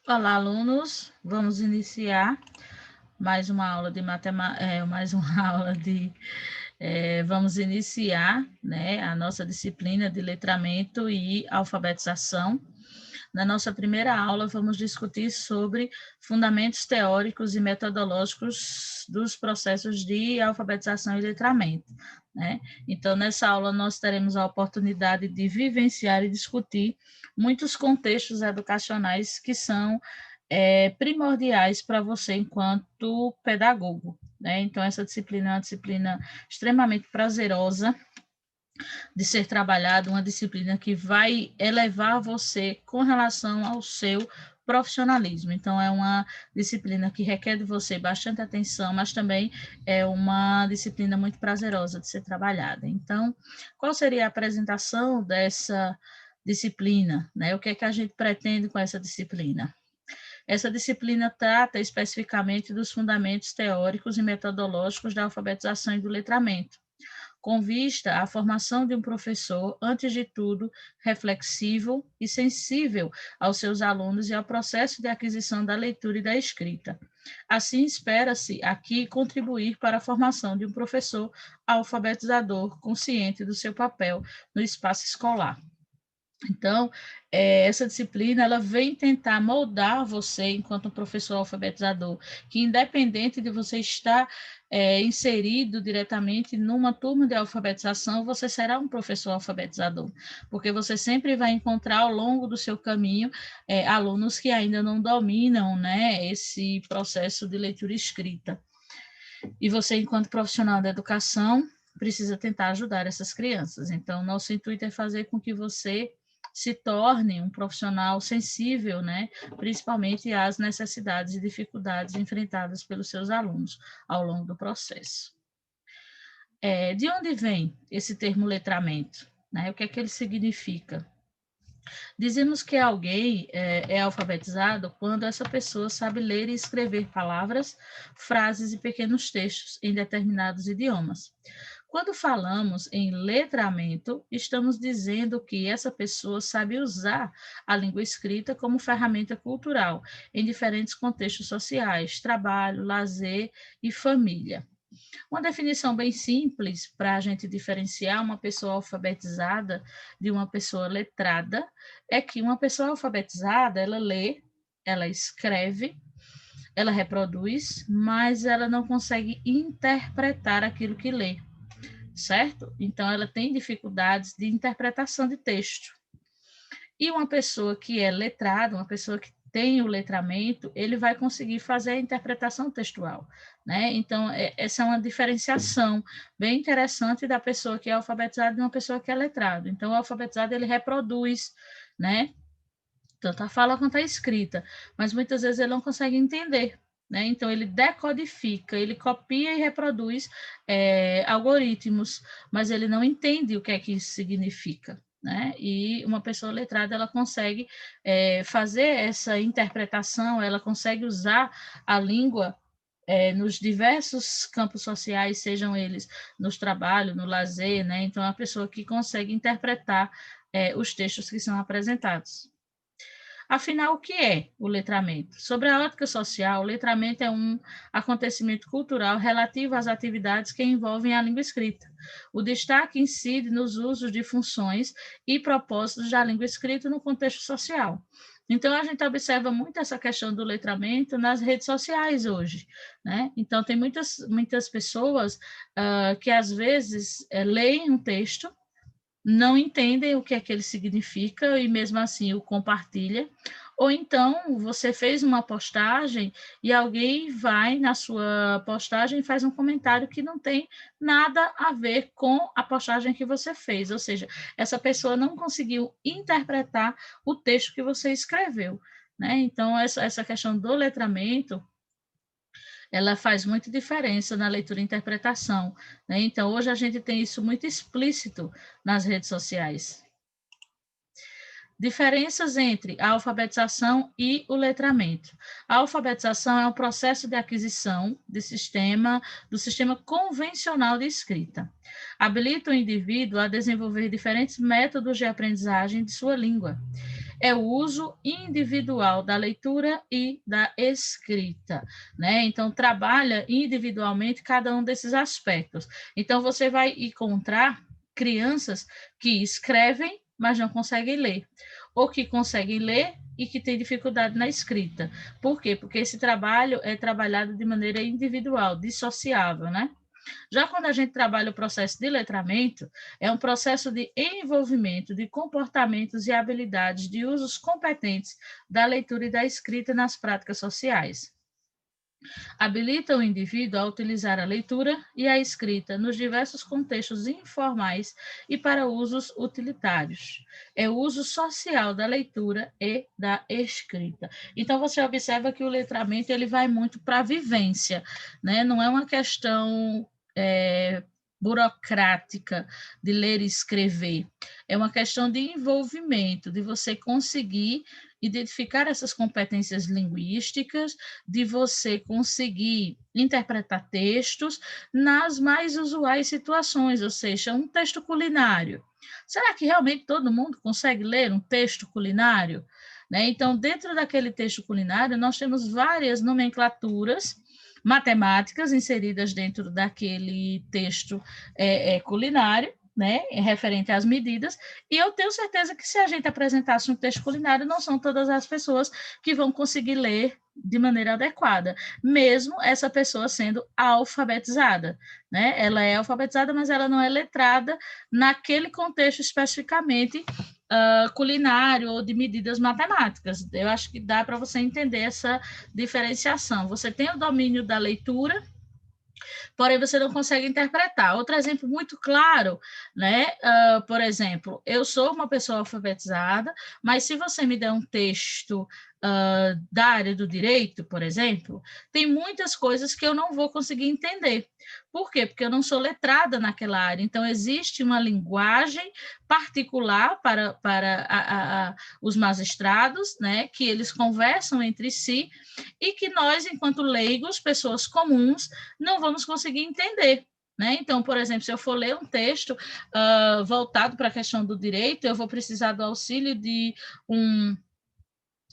Olá, alunos. Vamos iniciar mais uma aula de matemática, vamos iniciar, né, a nossa disciplina de letramento e alfabetização. Na nossa primeira aula, vamos discutir sobre fundamentos teóricos e metodológicos dos processos de alfabetização e letramento, né? Então, nessa aula, nós teremos a oportunidade de vivenciar e discutir muitos contextos educacionais que são primordiais para você enquanto pedagogo, né? Então, essa disciplina é uma disciplina extremamente prazerosa de ser trabalhada, uma disciplina que vai elevar você com relação ao seu profissionalismo. Então, é uma disciplina que requer de você bastante atenção, mas também é uma disciplina muito prazerosa de ser trabalhada. Então, qual seria a apresentação dessa disciplina, né? O que é que a gente pretende com essa disciplina? Essa disciplina trata especificamente dos fundamentos teóricos e metodológicos da alfabetização e do letramento, com vista à formação de um professor, antes de tudo, reflexivo e sensível aos seus alunos e ao processo de aquisição da leitura e da escrita. Assim, espera-se aqui contribuir para a formação de um professor alfabetizador consciente do seu papel no espaço escolar. Então, essa disciplina ela vem tentar moldar você enquanto um professor alfabetizador, que independente de você estar inserido diretamente numa turma de alfabetização, você será um professor alfabetizador, porque você sempre vai encontrar ao longo do seu caminho alunos que ainda não dominam, né, esse processo de leitura e escrita. E você, enquanto profissional da educação, precisa tentar ajudar essas crianças. Então, nosso intuito é fazer com que você se torne um profissional sensível, né, principalmente às necessidades e dificuldades enfrentadas pelos seus alunos ao longo do processo. De onde vem esse termo letramento? Né? O que é que ele significa? Dizemos que alguém é alfabetizado quando essa pessoa sabe ler e escrever palavras, frases e pequenos textos em determinados idiomas. Quando falamos em letramento, estamos dizendo que essa pessoa sabe usar a língua escrita como ferramenta cultural em diferentes contextos sociais, trabalho, lazer e família. Uma definição bem simples para a gente diferenciar uma pessoa alfabetizada de uma pessoa letrada é que uma pessoa alfabetizada, ela lê, ela escreve, ela reproduz, mas ela não consegue interpretar aquilo que lê, certo? Então, ela tem dificuldades de interpretação de texto. E uma pessoa que é letrada, uma pessoa que tem o letramento, ele vai conseguir fazer a interpretação textual, né? Então, essa é uma diferenciação bem interessante da pessoa que é alfabetizada de uma pessoa que é letrada. Então, o alfabetizado, ele reproduz, né? Tanto a fala quanto a escrita, mas muitas vezes ele não consegue entender, né? Então, ele decodifica, ele copia e reproduz algoritmos, mas ele não entende o que é que isso significa. Né? E uma pessoa letrada ela consegue fazer essa interpretação, ela consegue usar a língua nos diversos campos sociais, sejam eles nos trabalhos, no lazer, né? Então, é uma pessoa que consegue interpretar os textos que são apresentados. Afinal, o que é o letramento? Sobre a ótica social, o letramento é um acontecimento cultural relativo às atividades que envolvem a língua escrita. O destaque incide nos usos de funções e propósitos da língua escrita no contexto social. Então, a gente observa muito essa questão do letramento nas redes sociais hoje, né? Então, tem muitas pessoas que, às vezes, leem um texto, não entendem o que é que ele significa e mesmo assim o compartilha. Ou então você fez uma postagem e alguém vai na sua postagem e faz um comentário que não tem nada a ver com a postagem que você fez. Ou seja, essa pessoa não conseguiu interpretar o texto que você escreveu. Né? Então, essa questão do letramento ela faz muita diferença na leitura e interpretação. Né? Então, hoje a gente tem isso muito explícito nas redes sociais. Diferenças entre a alfabetização e o letramento. A alfabetização é um processo de aquisição do sistema convencional de escrita. Habilita o indivíduo a desenvolver diferentes métodos de aprendizagem de sua língua. É o uso individual da leitura e da escrita, né? Então, trabalha individualmente cada um desses aspectos. Então, você vai encontrar crianças que escrevem, mas não conseguem ler, ou que conseguem ler e que têm dificuldade na escrita. Por quê? Porque esse trabalho é trabalhado de maneira individual, dissociável, né? Já quando a gente trabalha o processo de letramento, é um processo de envolvimento de comportamentos e habilidades de usos competentes da leitura e da escrita nas práticas sociais. Habilita o indivíduo a utilizar a leitura e a escrita nos diversos contextos informais e para usos utilitários. É o uso social da leitura e da escrita. Então, você observa que o letramento ele vai muito para a vivência, né? Não é uma questão burocrática de ler e escrever. É uma questão de envolvimento, de você conseguir identificar essas competências linguísticas, de você conseguir interpretar textos nas mais usuais situações, ou seja, um texto culinário. Será que realmente todo mundo consegue ler um texto culinário? Né? Então, dentro daquele texto culinário, nós temos várias nomenclaturas matemáticas inseridas dentro daquele texto culinário, né, referente às medidas, e eu tenho certeza que se a gente apresentasse um texto culinário, não são todas as pessoas que vão conseguir ler de maneira adequada, mesmo essa pessoa sendo alfabetizada, né? Ela é alfabetizada, mas ela não é letrada naquele contexto especificamente culinário ou de medidas matemáticas. Eu acho que dá para você entender essa diferenciação. Você tem o domínio da leitura, porém você não consegue interpretar. Outro exemplo muito claro, né? Por exemplo, eu sou uma pessoa alfabetizada, mas se você me der um texto da área do direito, por exemplo, tem muitas coisas que eu não vou conseguir entender. Por quê? Porque eu não sou letrada naquela área. Então, existe uma linguagem particular para os magistrados, né? Que eles conversam entre si e que nós, enquanto leigos, pessoas comuns, não vamos conseguir entender. Né? Então, por exemplo, se eu for ler um texto voltado para a questão do direito, eu vou precisar do auxílio de um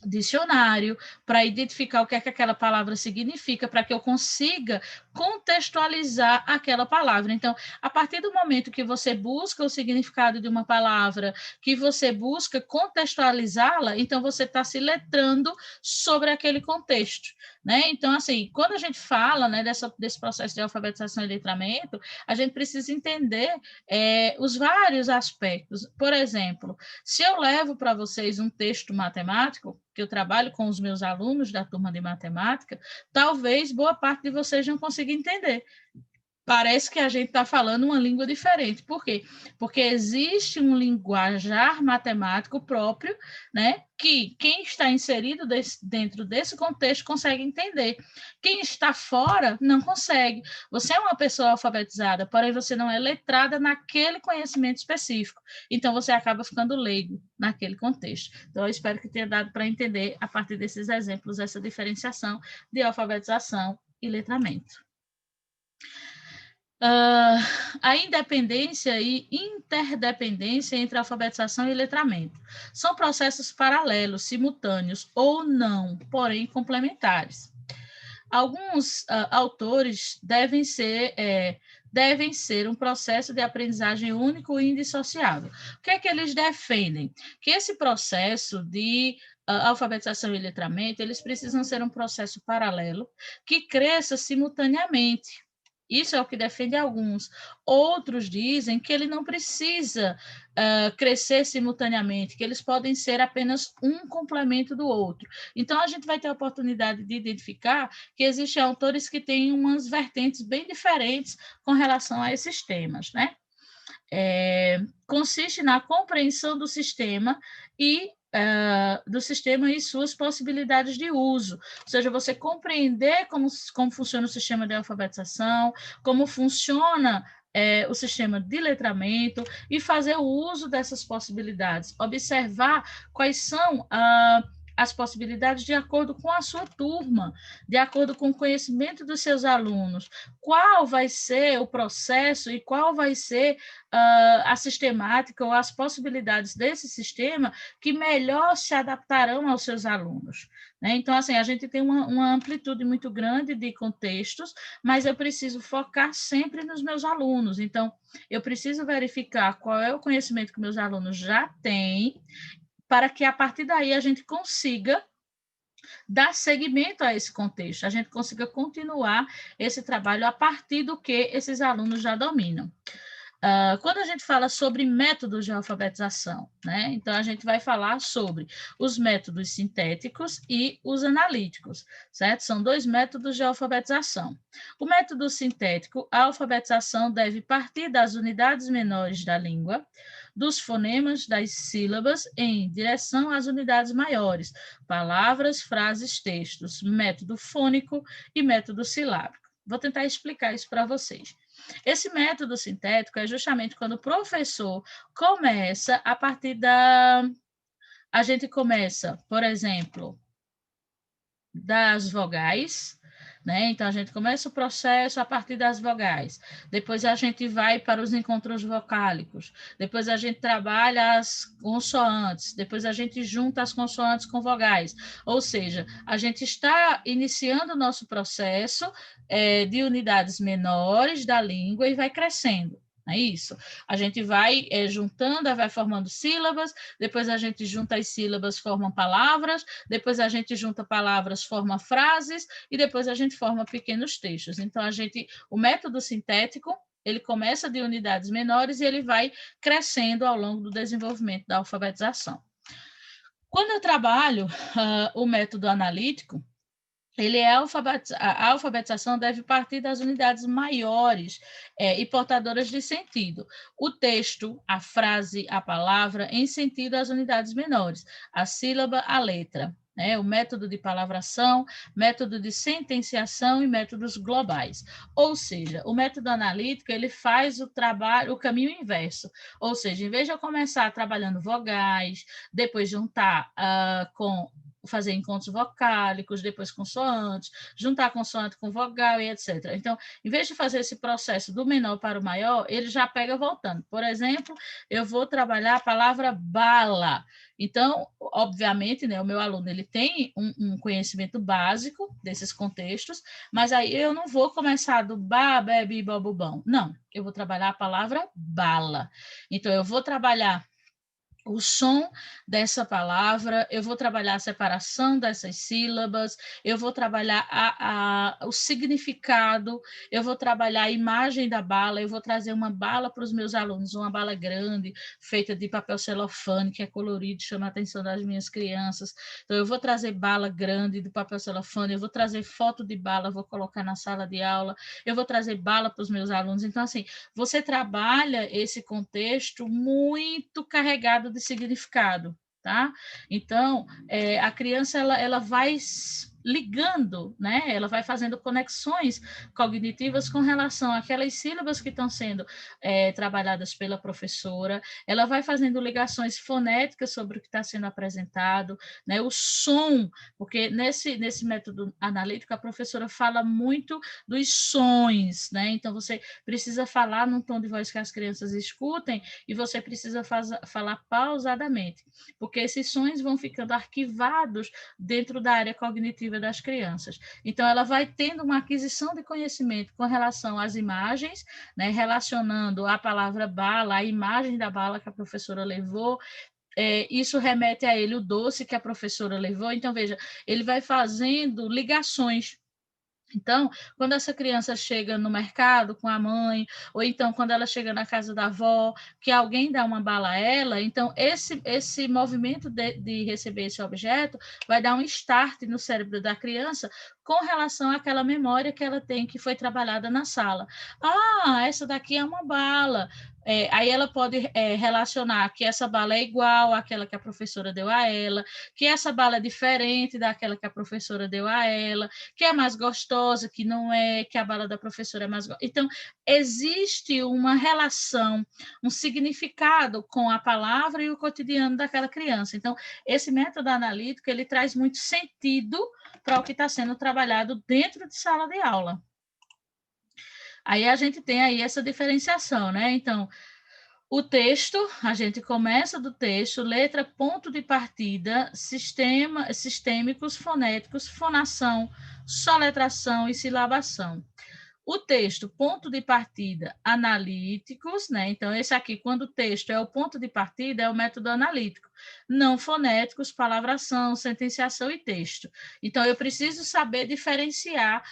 dicionário para identificar o que é que aquela palavra significa, para que eu consiga contextualizar aquela palavra. Então, a partir do momento que você busca o significado de uma palavra, que você busca contextualizá-la, então você está se letrando sobre aquele contexto, né? Então, assim, quando a gente fala, né, desse processo de alfabetização e letramento, a gente precisa entender os vários aspectos. Por exemplo, se eu levo para vocês um texto matemático, que eu trabalho com os meus alunos da turma de matemática, talvez boa parte de vocês não consiga entender. Parece que a gente está falando uma língua diferente. Por quê? Porque existe um linguajar matemático próprio, né, que quem está inserido dentro desse contexto consegue entender. Quem está fora não consegue. Você é uma pessoa alfabetizada, porém você não é letrada naquele conhecimento específico. Então, você acaba ficando leigo naquele contexto. Então, eu espero que tenha dado para entender, a partir desses exemplos, essa diferenciação de alfabetização e letramento. A independência e interdependência entre alfabetização e letramento. São processos paralelos, simultâneos ou não, porém complementares. Alguns autores devem ser um processo de aprendizagem único e indissociável. O que é que eles defendem? Que esse processo de alfabetização e letramento, eles precisam ser um processo paralelo que cresça simultaneamente. Isso é o que defende alguns. Outros dizem que ele não precisa crescer simultaneamente, que eles podem ser apenas um complemento do outro. Então, a gente vai ter a oportunidade de identificar que existem autores que têm umas vertentes bem diferentes com relação a esses temas, né? Consiste na compreensão do sistema e suas possibilidades de uso, ou seja, você compreender como funciona o sistema de alfabetização, como funciona o sistema de letramento e fazer o uso dessas possibilidades, observar quais são as possibilidades de acordo com a sua turma, de acordo com o conhecimento dos seus alunos, qual vai ser o processo e qual vai ser a sistemática ou as possibilidades desse sistema que melhor se adaptarão aos seus alunos. Né? Então, assim, a gente tem uma amplitude muito grande de contextos, mas eu preciso focar sempre nos meus alunos. Então, eu preciso verificar qual é o conhecimento que meus alunos já têm, para que a partir daí a gente consiga dar seguimento a esse contexto, a gente consiga continuar esse trabalho a partir do que esses alunos já dominam. Quando a gente fala sobre métodos de alfabetização, né? Então a gente vai falar sobre os métodos sintéticos e os analíticos, certo? São dois métodos de alfabetização. O método sintético, a alfabetização deve partir das unidades menores da língua, dos fonemas, das sílabas, em direção às unidades maiores, palavras, frases, textos, método fônico e método silábico. Vou tentar explicar isso para vocês. Esse método sintético é justamente quando o professor começa a partir da... A gente começa, por exemplo, das vogais, né? Então, a gente começa o processo a partir das vogais. Depois, a gente vai para os encontros vocálicos. Depois, a gente trabalha as consoantes. Depois, a gente junta as consoantes com vogais. Ou seja, a gente está iniciando o nosso processo de unidades menores da língua e vai crescendo. É isso. A gente vai juntando, vai formando sílabas, depois a gente junta as sílabas, formam palavras, depois a gente junta palavras, forma frases, e depois a gente forma pequenos textos. Então, o método sintético, ele começa de unidades menores e ele vai crescendo ao longo do desenvolvimento da alfabetização. Quando eu trabalho o método analítico, a alfabetização deve partir das unidades maiores e portadoras de sentido. O texto, a frase, a palavra, em sentido às unidades menores, a sílaba, a letra. O método de palavração, método de sentenciação e métodos globais. Ou seja, o método analítico, ele faz o caminho inverso. Ou seja, em vez de eu começar trabalhando vogais, depois juntar fazer encontros vocálicos, depois consoantes, juntar consoante com vogal e etc. Então, em vez de fazer esse processo do menor para o maior, ele já pega voltando. Por exemplo, eu vou trabalhar a palavra bala. Então, obviamente, né, o meu aluno ele tem um conhecimento básico desses contextos, mas aí eu não vou começar do ba, bebe, bobubão. Não, eu vou trabalhar a palavra bala. Então, eu vou trabalhar o som dessa palavra, eu vou trabalhar a separação dessas sílabas, eu vou trabalhar o significado, eu vou trabalhar a imagem da bala, eu vou trazer uma bala para os meus alunos, uma bala grande, feita de papel celofane, que é colorido, chama a atenção das minhas crianças. Então, eu vou trazer bala grande de papel celofane, eu vou trazer foto de bala, vou colocar na sala de aula, eu vou trazer bala para os meus alunos. Então, assim, você trabalha esse contexto muito carregado de significado, tá? Então, a criança, ela vai ligando, né? Ela vai fazendo conexões cognitivas com relação àquelas sílabas que estão sendo trabalhadas pela professora, ela vai fazendo ligações fonéticas sobre o que está sendo apresentado, né? O som, porque nesse método analítico a professora fala muito dos sons, né? Então você precisa falar num tom de voz que as crianças escutem e você precisa falar pausadamente, porque esses sons vão ficando arquivados dentro da área cognitiva das crianças. Então, ela vai tendo uma aquisição de conhecimento com relação às imagens, né, relacionando a palavra bala, a imagem da bala que a professora levou, isso remete a ele o doce que a professora levou. Então, veja, ele vai fazendo ligações. Então, quando essa criança chega no mercado com a mãe, ou então quando ela chega na casa da avó, que alguém dá uma bala a ela, então esse movimento de receber esse objeto vai dar um start no cérebro da criança com relação àquela memória que ela tem, que foi trabalhada na sala. Ah, essa daqui é uma bala. Aí ela pode relacionar que essa bala é igual àquela que a professora deu a ela, que essa bala é diferente daquela que a professora deu a ela, que é mais gostosa, que não é, que a bala da professora é mais gostosa. Então, existe uma relação, um significado com a palavra e o cotidiano daquela criança. Então, esse método analítico, ele traz muito sentido para o que está sendo trabalhado dentro de sala de aula. Aí a gente tem aí essa diferenciação, né? Então, o texto, a gente começa do texto, letra, ponto de partida, sistêmicos, fonéticos, fonação, soletração e silabação. O texto, ponto de partida, analíticos, né? Então, esse aqui, quando o texto é o ponto de partida, é o método analítico. Não fonéticos, palavração, sentenciação e texto. Então, eu preciso saber diferenciar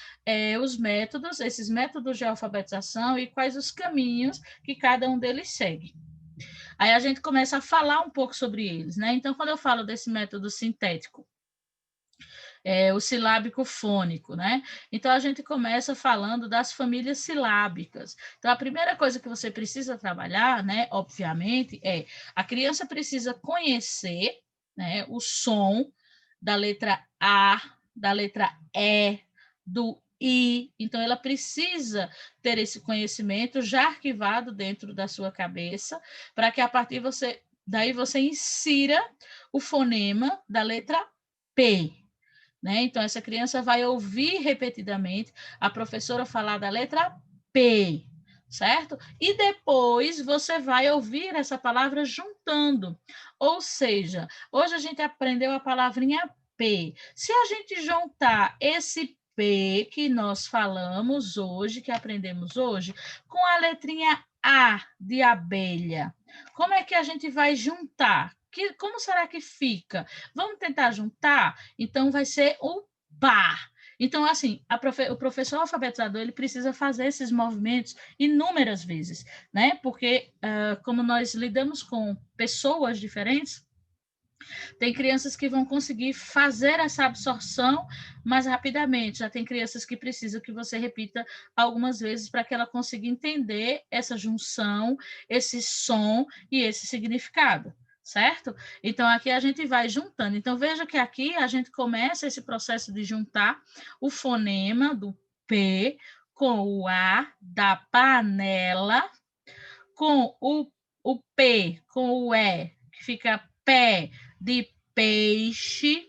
os métodos, esses métodos de alfabetização e quais os caminhos que cada um deles segue. Aí a gente começa a falar um pouco sobre eles, né? Então, quando eu falo desse método sintético, o silábico fônico, né? Então, a gente começa falando das famílias silábicas. Então, a primeira coisa que você precisa trabalhar, né, obviamente, a criança precisa conhecer, né, o som da letra A, da letra E, do I. Então, ela precisa ter esse conhecimento já arquivado dentro da sua cabeça, para que a partir daí você insira o fonema da letra P. Né? Então, essa criança vai ouvir repetidamente a professora falar da letra P, certo? E depois você vai ouvir essa palavra juntando. Ou seja, hoje a gente aprendeu a palavrinha P. Se a gente juntar esse P que nós falamos hoje, que aprendemos hoje, com a letrinha A de abelha, como é que a gente vai juntar? Como será que fica? Vamos tentar juntar? Então, vai ser o par. Então, assim, o professor alfabetizador ele precisa fazer esses movimentos inúmeras vezes, né? Porque, como nós lidamos com pessoas diferentes, tem crianças que vão conseguir fazer essa absorção mais rapidamente. Já tem crianças que precisam que você repita algumas vezes para que ela consiga entender essa junção, esse som e esse significado. Certo? Então, aqui a gente vai juntando. Então, veja que aqui a gente começa esse processo de juntar o fonema do P com o A da panela, com o P, com o E, que fica pé de peixe,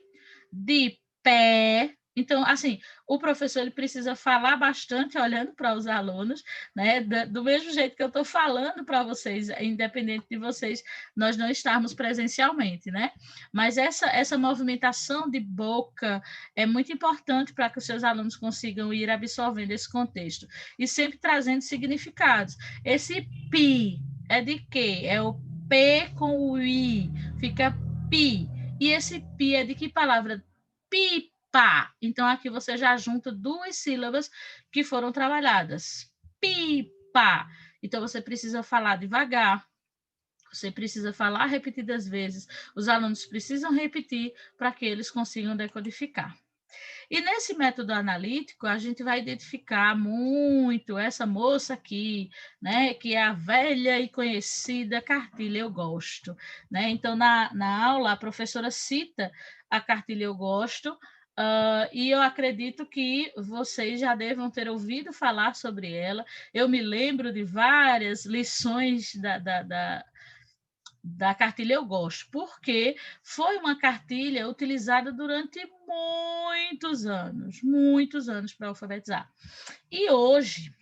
de pé. Então, assim, o professor ele precisa falar bastante olhando para os alunos, né? Do mesmo jeito que eu estou falando para vocês, independente de vocês, nós não estarmos presencialmente, né? Mas essa movimentação de boca é muito importante para que os seus alunos consigam ir absorvendo esse contexto e sempre trazendo significados. Esse pi é de quê? É o P com o I, fica pi. E esse pi é de que palavra? Pipa. Então, aqui você já junta duas sílabas que foram trabalhadas. Pipa. Então, você precisa falar devagar, você precisa falar repetidas vezes, os alunos precisam repetir para que eles consigam decodificar. E nesse método analítico, a gente vai identificar muito essa moça aqui, né, que é a velha e conhecida cartilha Eu Gosto. Né? Então, na aula, a professora cita a cartilha Eu Gosto, e eu acredito que vocês já devam ter ouvido falar sobre ela. Eu me lembro de várias lições da cartilha Eu Gosto, porque foi uma cartilha utilizada durante muitos anos para alfabetizar. E hoje,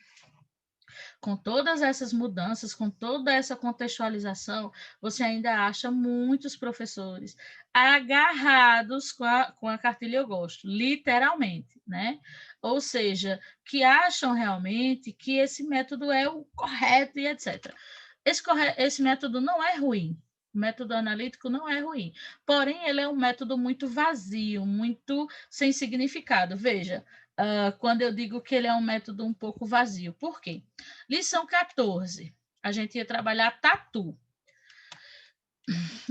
com todas essas mudanças, com toda essa contextualização, você ainda acha muitos professores agarrados com a cartilha Eu Gosto, literalmente, né? Ou seja, que acham realmente que esse método é o correto e etc. Esse método não é ruim. O método analítico não é ruim. Porém, ele é um método muito vazio, muito sem significado. Veja, quando eu digo que ele é um método um pouco vazio. Por quê? Lição 14. A gente ia trabalhar tatu.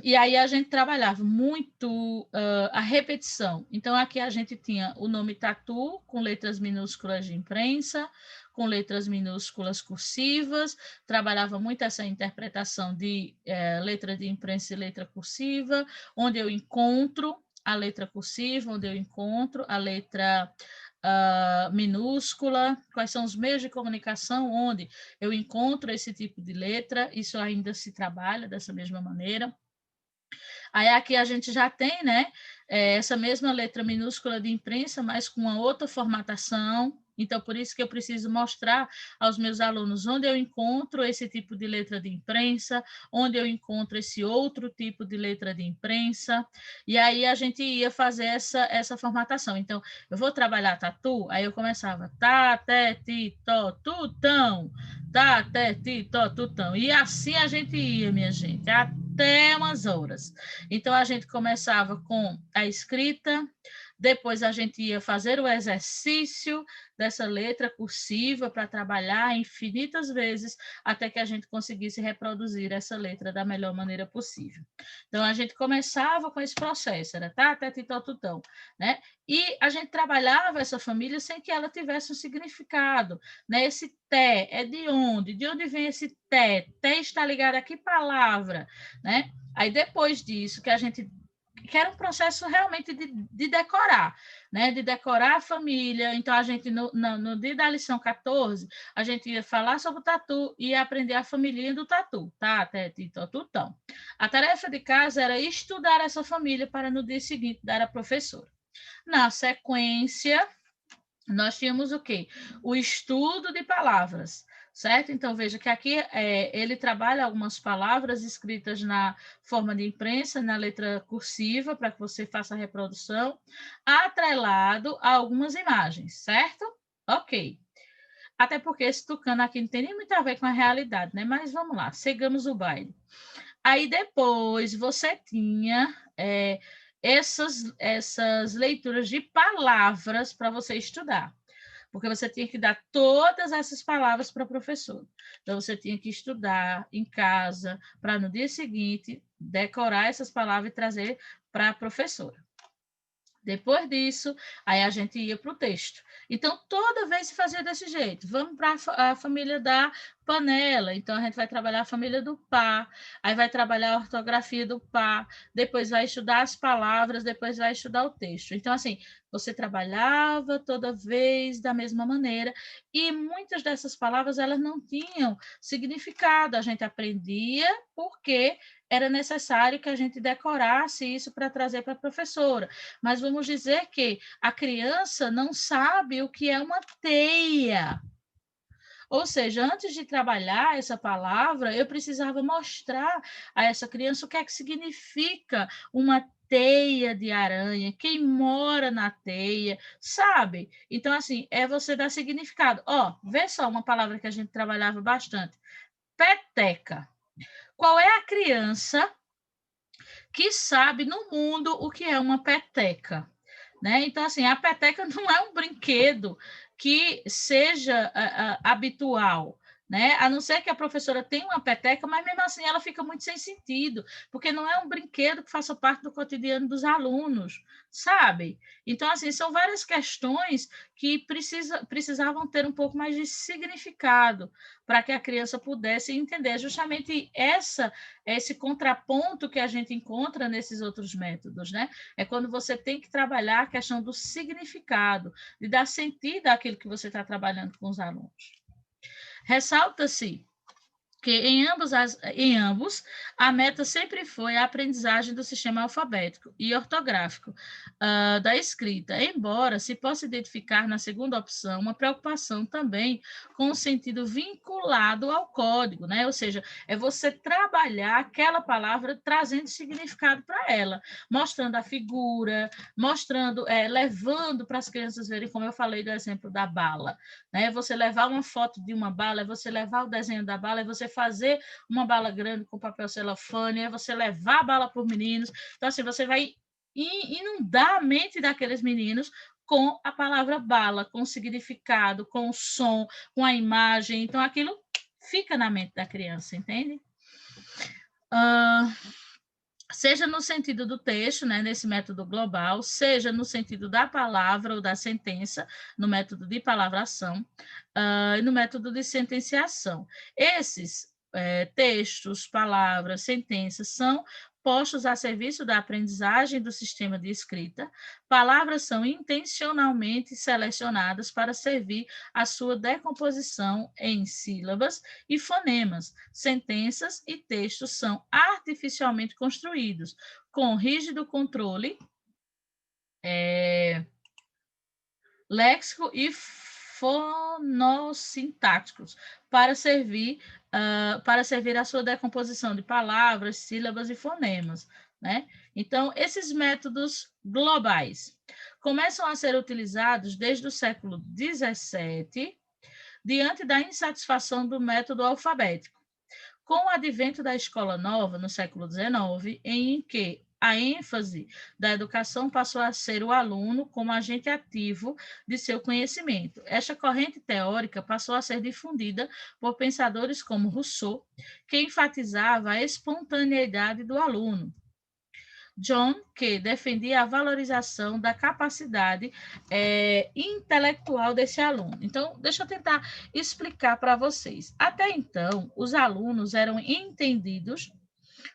E aí a gente trabalhava muito a repetição. Então, aqui a gente tinha o nome tatu com letras minúsculas de imprensa, com letras minúsculas cursivas, trabalhava muito essa interpretação de letra de imprensa e letra cursiva, onde eu encontro a letra cursiva, onde eu encontro a letra minúscula, quais são os meios de comunicação onde eu encontro esse tipo de letra, isso ainda se trabalha dessa mesma maneira. Aí aqui a gente já tem, né, essa mesma letra minúscula de imprensa, mas com uma outra formatação. Então, por isso que eu preciso mostrar aos meus alunos onde eu encontro esse tipo de letra de imprensa, onde eu encontro esse outro tipo de letra de imprensa, e aí a gente ia fazer essa formatação. Então, eu vou trabalhar tatu, aí eu começava tá, té, ti, tó, tutão, tá, té, ti, tó, tutão. E assim a gente ia, minha gente, até umas horas. Então, a gente começava com a escrita, depois a gente ia fazer o exercício dessa letra cursiva para trabalhar infinitas vezes até que a gente conseguisse reproduzir essa letra da melhor maneira possível. Então, a gente começava com esse processo, era tá, té, ti, tó, tutão, né? E a gente trabalhava essa família sem que ela tivesse um significado, né? Esse té é de onde? De onde vem esse té? Té está ligado a que palavra, né? Aí, depois disso, que era um processo realmente de decorar, né? De decorar a família. Então, a gente, no dia da lição 14, a gente ia falar sobre o tatu e ia aprender a família do tatu, tá? Até tutão. A tarefa de casa era estudar essa família para no dia seguinte dar à professora. Na sequência, nós tínhamos o quê? O estudo de palavras, certo? Então, veja que aqui ele trabalha algumas palavras escritas na forma de imprensa, na letra cursiva, para que você faça a reprodução, atrelado a algumas imagens, certo? Ok. Até porque esse tucano aqui não tem nem muito a ver com a realidade, né? Mas vamos lá, seguimos o baile. Aí depois você tinha essas leituras de palavras para você estudar, porque você tinha que dar todas essas palavras para a professora. Então, você tinha que estudar em casa para no dia seguinte decorar essas palavras e trazer para a professora. Depois disso, aí a gente ia para o texto. Então, toda vez se fazia desse jeito. Vamos para a família da panela. Então, a gente vai trabalhar a família do pá, aí vai trabalhar a ortografia do pá, depois vai estudar as palavras, depois vai estudar o texto. Então, assim, você trabalhava toda vez da mesma maneira e muitas dessas palavras, elas não tinham significado. A gente aprendia porque era necessário que a gente decorasse isso para trazer para a professora. Mas vamos dizer que a criança não sabe o que é uma teia. Ou seja, antes de trabalhar essa palavra, eu precisava mostrar a essa criança o que é que significa uma teia de aranha, quem mora na teia, sabe? Então, assim, é você dar significado. Ó, vê só uma palavra que a gente trabalhava bastante. Peteca. Qual é a criança que sabe no mundo o que é uma peteca? Né? Então, assim, a peteca não é um brinquedo que seja habitual, né? A não ser que a professora tenha uma peteca, mas mesmo assim ela fica muito sem sentido, porque não é um brinquedo que faça parte do cotidiano dos alunos, sabe? Então, assim, são várias questões que precisavam ter um pouco mais de significado para que a criança pudesse entender justamente esse contraponto que a gente encontra nesses outros métodos, né? É quando você tem que trabalhar a questão do significado, de dar sentido àquilo que você está trabalhando com os alunos. Ressalta-se que em ambos, a meta sempre foi a aprendizagem do sistema alfabético e ortográfico da escrita, embora se possa identificar na segunda opção uma preocupação também com o sentido vinculado ao código, né? Ou seja, é você trabalhar aquela palavra trazendo significado para ela, mostrando a figura, mostrando, levando para as crianças verem, como eu falei do exemplo da bala, né? Você levar uma foto de uma bala, é você levar o desenho da bala, é você fazer uma bala grande com papel celofane, é você levar a bala para os meninos. Então, assim, você vai inundar a mente daqueles meninos com a palavra bala, com o significado, com o som, com a imagem. Então, aquilo fica na mente da criança, entende? seja no sentido do texto, né, nesse método global, seja no sentido da palavra ou da sentença, no método de palavração, e no método de sentenciação. Esses textos, palavras, sentenças são postos a serviço da aprendizagem do sistema de escrita. Palavras são intencionalmente selecionadas para servir à sua decomposição em sílabas e fonemas. Sentenças e textos são artificialmente construídos com rígido controle léxico e fonossintáticos para servir à sua decomposição de palavras, sílabas e fonemas, né? Então, esses métodos globais começam a ser utilizados desde o século XVII, diante da insatisfação do método alfabético. Com o advento da escola nova, no século XIX, em que a ênfase da educação passou a ser o aluno como agente ativo de seu conhecimento. Esta corrente teórica passou a ser difundida por pensadores como Rousseau, que enfatizava a espontaneidade do aluno. John, que defendia a valorização da capacidade intelectual desse aluno. Então, deixa eu tentar explicar para vocês. Até então, os alunos eram entendidos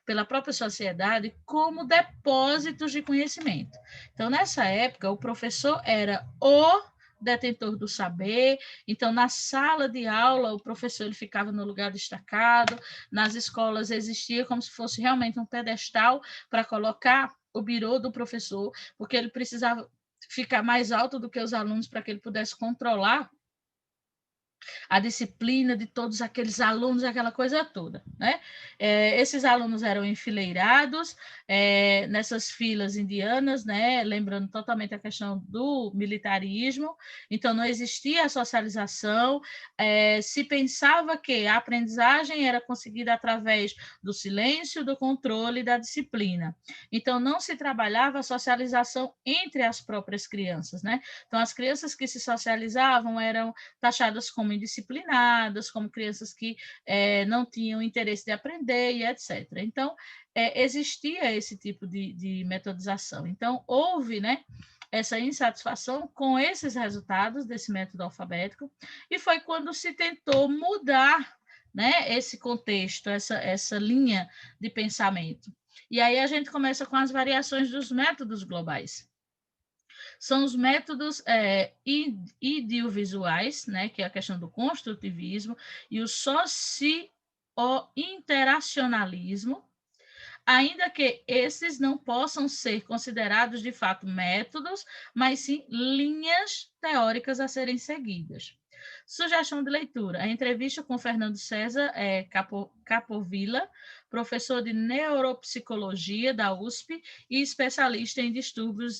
pela própria sociedade como depósitos de conhecimento. Então, nessa época, o professor era o detentor do saber. Então, na sala de aula, o professor ele ficava no lugar destacado. Nas escolas existia como se fosse realmente um pedestal para colocar o birô do professor, porque ele precisava ficar mais alto do que os alunos para que ele pudesse controlar a disciplina de todos aqueles alunos, aquela coisa toda, né? Esses alunos eram enfileirados nessas filas indianas, né? Lembrando totalmente a questão do militarismo, então não existia a socialização, se pensava que a aprendizagem era conseguida através do silêncio, do controle e da disciplina. Então não se trabalhava a socialização entre as próprias crianças, né? Então as crianças que se socializavam eram taxadas como indisciplinadas, como crianças que não tinham interesse de aprender e etc. Então, existia esse tipo de metodização. Então, houve, né, essa insatisfação com esses resultados desse método alfabético, e foi quando se tentou mudar, né, esse contexto, essa linha de pensamento. E aí a gente começa com as variações dos métodos globais. São os métodos idiovisuais, né, que é a questão do construtivismo, e o socio-interacionalismo, ainda que esses não possam ser considerados de fato métodos, mas sim linhas teóricas a serem seguidas. Sugestão de leitura: a entrevista com Fernando César Capovilla, professor de neuropsicologia da USP e especialista em distúrbios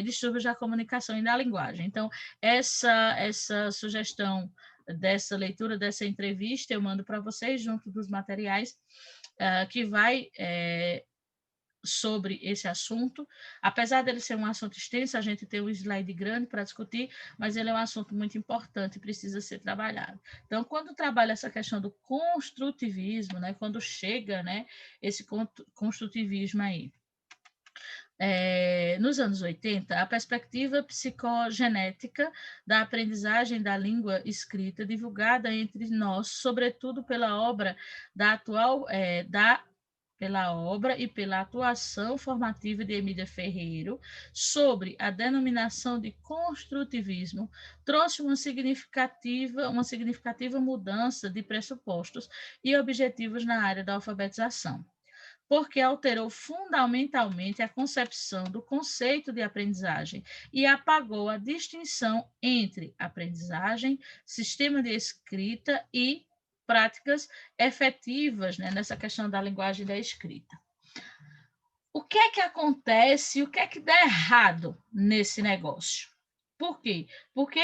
distúrbios da comunicação e da linguagem. Então, essa sugestão dessa leitura, dessa entrevista, eu mando para vocês junto dos materiais que vai sobre esse assunto. Apesar dele ser um assunto extenso, a gente tem um slide grande para discutir, mas ele é um assunto muito importante e precisa ser trabalhado. Então, quando trabalha essa questão do construtivismo, né, quando chega, né, esse construtivismo aí, nos anos 80, a perspectiva psicogenética da aprendizagem da língua escrita, divulgada entre nós, sobretudo pela obra pela obra e pela atuação formativa de Emília Ferreiro sobre a denominação de construtivismo, trouxe uma significativa mudança de pressupostos e objetivos na área da alfabetização, porque alterou fundamentalmente a concepção do conceito de aprendizagem e apagou a distinção entre aprendizagem, sistema de escrita e práticas efetivas, né, nessa questão da linguagem da escrita. O que é que acontece, o que é que dá errado nesse negócio? Por quê? Porque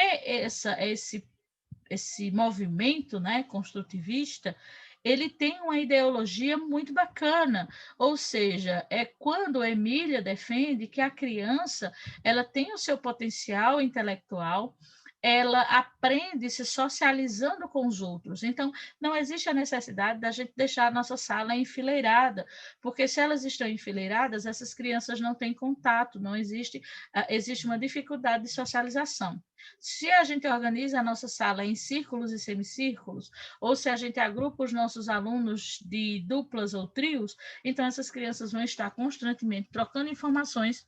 esse movimento, né, construtivista, ele tem uma ideologia muito bacana, ou seja, é quando Emília defende que a criança ela tem o seu potencial intelectual, ela aprende se socializando com os outros. Então, não existe a necessidade da gente deixar a nossa sala enfileirada, porque se elas estão enfileiradas, essas crianças não têm contato, não existe, existe uma dificuldade de socialização. Se a gente organiza a nossa sala em círculos e semicírculos, ou se a gente agrupa os nossos alunos de duplas ou trios, então essas crianças vão estar constantemente trocando informações,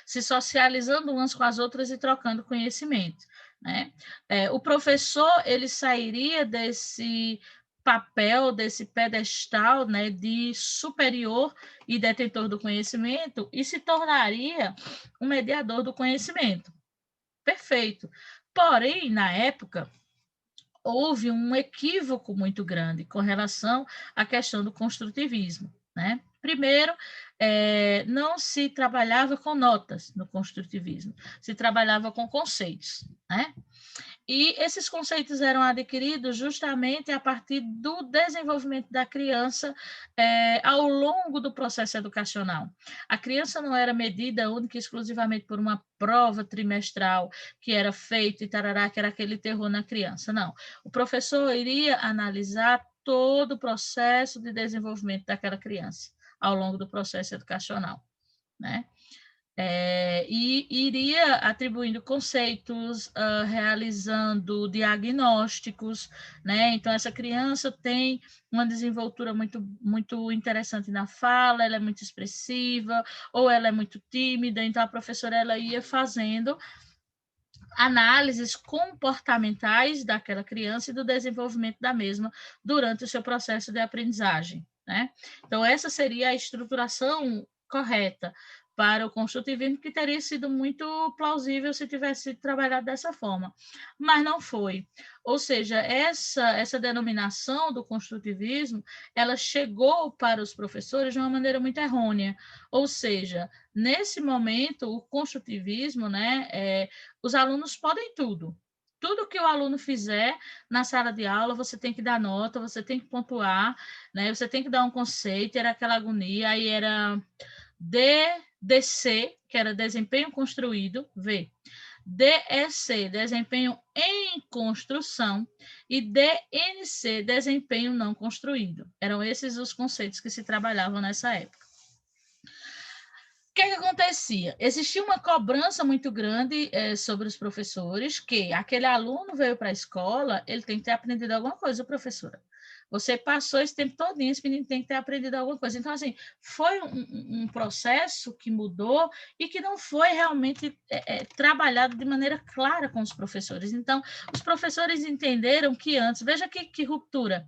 se socializando umas com as outras e trocando conhecimento, né? O professor, ele sairia desse papel, desse pedestal, né, de superior e detentor do conhecimento e se tornaria um mediador do conhecimento. Perfeito. Porém, na época, houve um equívoco muito grande com relação à questão do construtivismo, né? Primeiro, não se trabalhava com notas no construtivismo, se trabalhava com conceitos, né? E esses conceitos eram adquiridos justamente a partir do desenvolvimento da criança ao longo do processo educacional. A criança não era medida única e exclusivamente por uma prova trimestral que era feita e tarará, que era aquele terror na criança. Não. O professor iria analisar todo o processo de desenvolvimento daquela criança ao longo do processo educacional, né? E iria atribuindo conceitos, realizando diagnósticos, né? Então, essa criança tem uma desenvoltura muito interessante na fala, ela é muito expressiva, ou ela é muito tímida, então a professora ela ia fazendo análises comportamentais daquela criança e do desenvolvimento da mesma durante o seu processo de aprendizagem, né? Então, essa seria a estruturação correta para o construtivismo, que teria sido muito plausível se tivesse trabalhado dessa forma, mas não foi. Ou seja, essa denominação do construtivismo, ela chegou para os professores de uma maneira muito errônea. Ou seja, nesse momento, o construtivismo, né, os alunos podem tudo. Tudo que o aluno fizer na sala de aula, você tem que dar nota, você tem que pontuar, né? Você tem que dar um conceito, era aquela agonia, aí era DDC, que era desempenho construído, V. DEC, desempenho em construção, e DNC, desempenho não construído. Eram esses os conceitos que se trabalhavam nessa época. O que acontecia? Existia uma cobrança muito grande sobre os professores, que aquele aluno veio para a escola, ele tem que ter aprendido alguma coisa, professora. Você passou esse tempo todo, esse menino tem que ter aprendido alguma coisa. Então, assim, foi um processo que mudou e que não foi realmente trabalhado de maneira clara com os professores. Então, os professores entenderam que antes, veja que ruptura.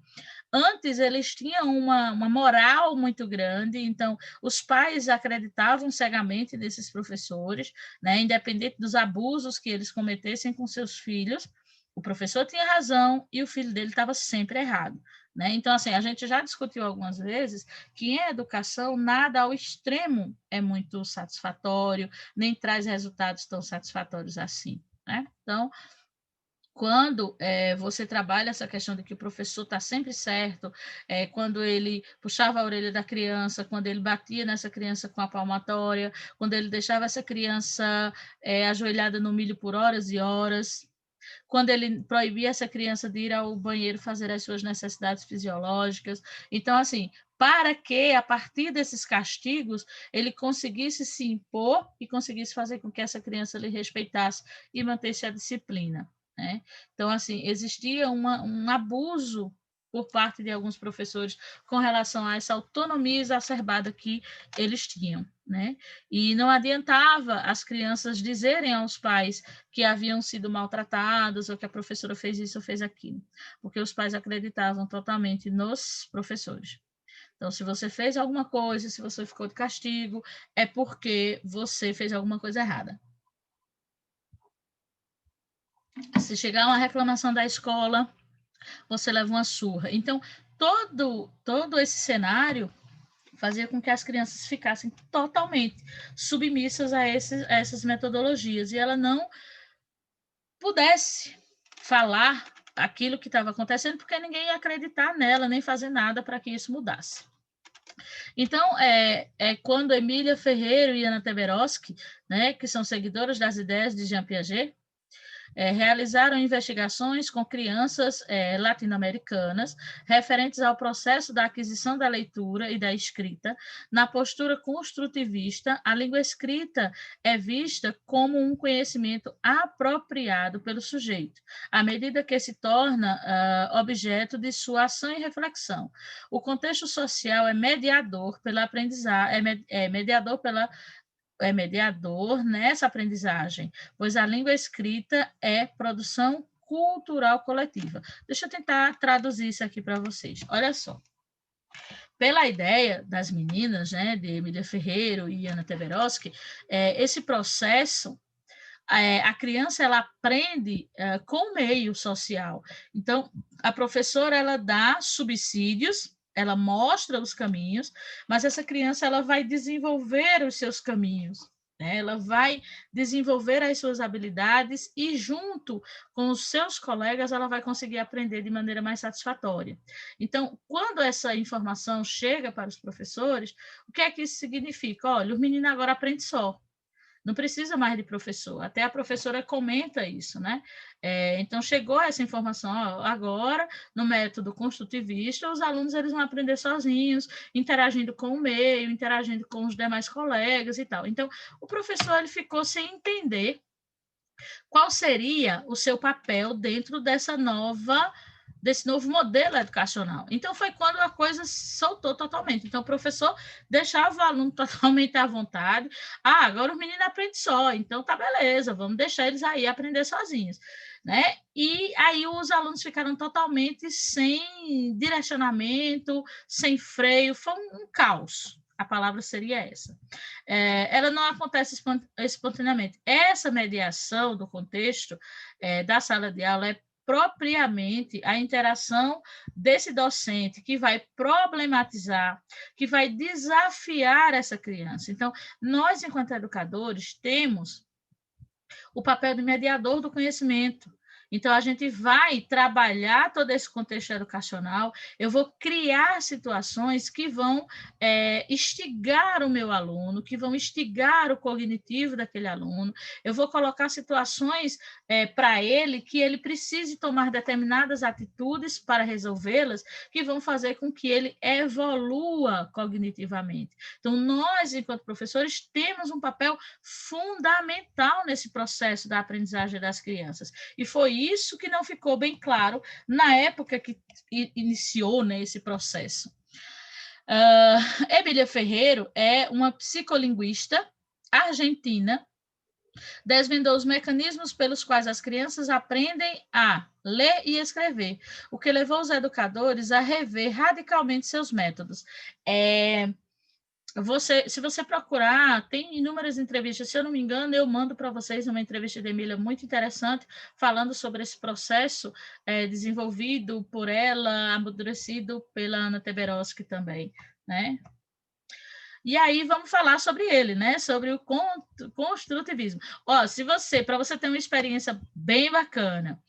Antes, eles tinham uma moral muito grande, então, os pais acreditavam cegamente nesses professores, né, independente dos abusos que eles cometessem com seus filhos, o professor tinha razão e o filho dele estava sempre errado. Né? Então, assim, a gente já discutiu algumas vezes que em educação nada ao extremo é muito satisfatório, nem traz resultados tão satisfatórios assim. Né? Então, quando você trabalha essa questão de que o professor está sempre certo, quando ele puxava a orelha da criança, quando ele batia nessa criança com a palmatória, quando ele deixava essa criança ajoelhada no milho por horas e horas, quando ele proibia essa criança de ir ao banheiro fazer as suas necessidades fisiológicas. Então, assim, para que, a partir desses castigos, ele conseguisse se impor e conseguisse fazer com que essa criança lhe respeitasse e mantesse a disciplina. Né? Então, assim, existia um abuso por parte de alguns professores com relação a essa autonomia exacerbada que eles tinham. Né? E não adiantava as crianças dizerem aos pais que haviam sido maltratados ou que a professora fez isso ou fez aquilo, porque os pais acreditavam totalmente nos professores. Então, se você fez alguma coisa, se você ficou de castigo, é porque você fez alguma coisa errada. Se chegar uma reclamação da escola, você leva uma surra. Então, todo esse cenário fazia com que as crianças ficassem totalmente submissas a essas metodologias e ela não pudesse falar aquilo que estava acontecendo, porque ninguém ia acreditar nela, nem fazer nada para que isso mudasse. Então, quando Emília Ferreira e Ana Teberoski, né, que são seguidoras das ideias de Jean Piaget, realizaram investigações com crianças latino-americanas referentes ao processo da aquisição da leitura e da escrita. Na postura construtivista, a língua escrita é vista como um conhecimento apropriado pelo sujeito, à medida que se torna objeto de sua ação e reflexão. O contexto social é mediador pela aprendizagem, é mediador nessa aprendizagem, pois a língua escrita é produção cultural coletiva. Deixa eu tentar traduzir isso aqui para vocês. Olha só. Pela ideia das meninas, né, de Emília Ferreiro e Ana Teberoski, esse processo, a criança ela aprende com o meio social. Então, a professora ela dá subsídios, ela mostra os caminhos, mas essa criança ela vai desenvolver os seus caminhos, né? Ela vai desenvolver as suas habilidades e, junto com os seus colegas, ela vai conseguir aprender de maneira mais satisfatória. Então, quando essa informação chega para os professores, o que é que isso significa? Olha, o menino agora aprende só. Não precisa mais de professor, até a professora comenta isso, né? Então, chegou essa informação, ó, agora, no método construtivista, os alunos eles vão aprender sozinhos, interagindo com o meio, interagindo com os demais colegas e tal. Então, o professor ele ficou sem entender qual seria o seu papel dentro desse novo modelo educacional. Então, foi quando a coisa soltou totalmente. Então, o professor deixava o aluno totalmente à vontade. Agora o menino aprende só, então tá beleza, vamos deixar eles aí aprender sozinhos, né? E aí os alunos ficaram totalmente sem direcionamento, sem freio, foi um caos. A palavra seria essa. Ela não acontece espontaneamente. Essa mediação do contexto da sala de aula é propriamente a interação desse docente que vai problematizar, que vai desafiar essa criança. Então, nós, enquanto educadores, temos o papel de mediador do conhecimento. Então, a gente vai trabalhar todo esse contexto educacional, eu vou criar situações que vão instigar o meu aluno, que vão instigar o cognitivo daquele aluno, eu vou colocar situações para ele que ele precise tomar determinadas atitudes para resolvê-las, que vão fazer com que ele evolua cognitivamente. Então, nós, enquanto professores, temos um papel fundamental nesse processo da aprendizagem das crianças. E foi isso que não ficou bem claro na época que iniciou, né, esse processo. Emília Ferreiro é uma psicolinguista argentina, desvendou os mecanismos pelos quais as crianças aprendem a ler e escrever, o que levou os educadores a rever radicalmente seus métodos. Se você procurar, tem inúmeras entrevistas. Se eu não me engano, eu mando para vocês uma entrevista de Emília muito interessante, falando sobre esse processo desenvolvido por ela, amadurecido pela Ana Teberoski também, né? E aí vamos falar sobre ele, né? Sobre o construtivismo. Para você ter uma experiência bem bacana,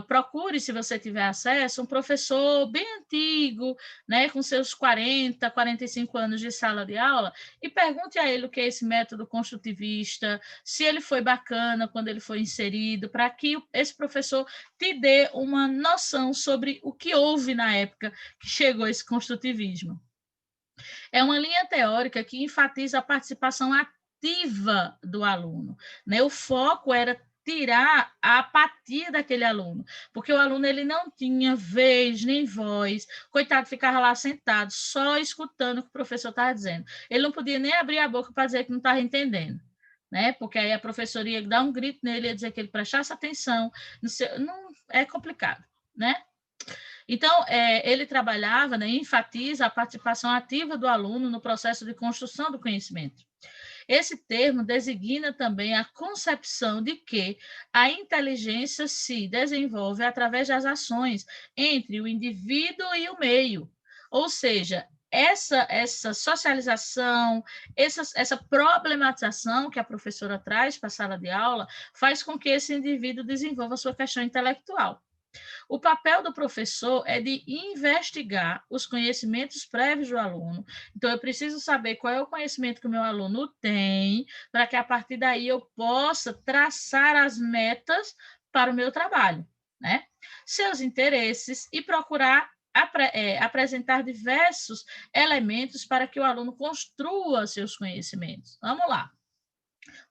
procure, se você tiver acesso, um professor bem antigo, né, com seus 40, 45 anos de sala de aula, e pergunte a ele o que é esse método construtivista, se ele foi bacana quando ele foi inserido, para que esse professor te dê uma noção sobre o que houve na época que chegou esse construtivismo. É uma linha teórica que enfatiza a participação ativa do aluno, né? O foco era tirar a apatia daquele aluno, porque o aluno ele não tinha vez nem voz, coitado, ficava lá sentado, só escutando o que o professor estava dizendo. Ele não podia nem abrir a boca para dizer que não estava entendendo, né? Porque aí a professora ia dar um grito nele, ia dizer que ele prestasse atenção, não é complicado, né? Então, ele trabalhava, né, enfatiza a participação ativa do aluno no processo de construção do conhecimento. Esse termo designa também a concepção de que a inteligência se desenvolve através das ações entre o indivíduo e o meio. Ou seja, essa socialização, essa problematização que a professora traz para a sala de aula faz com que esse indivíduo desenvolva a sua questão intelectual. O papel do professor é de investigar os conhecimentos prévios do aluno. Então, eu preciso saber qual é o conhecimento que o meu aluno tem, para que a partir daí eu possa traçar as metas para o meu trabalho, né? Seus interesses e procurar apresentar diversos elementos para que o aluno construa seus conhecimentos. Vamos lá.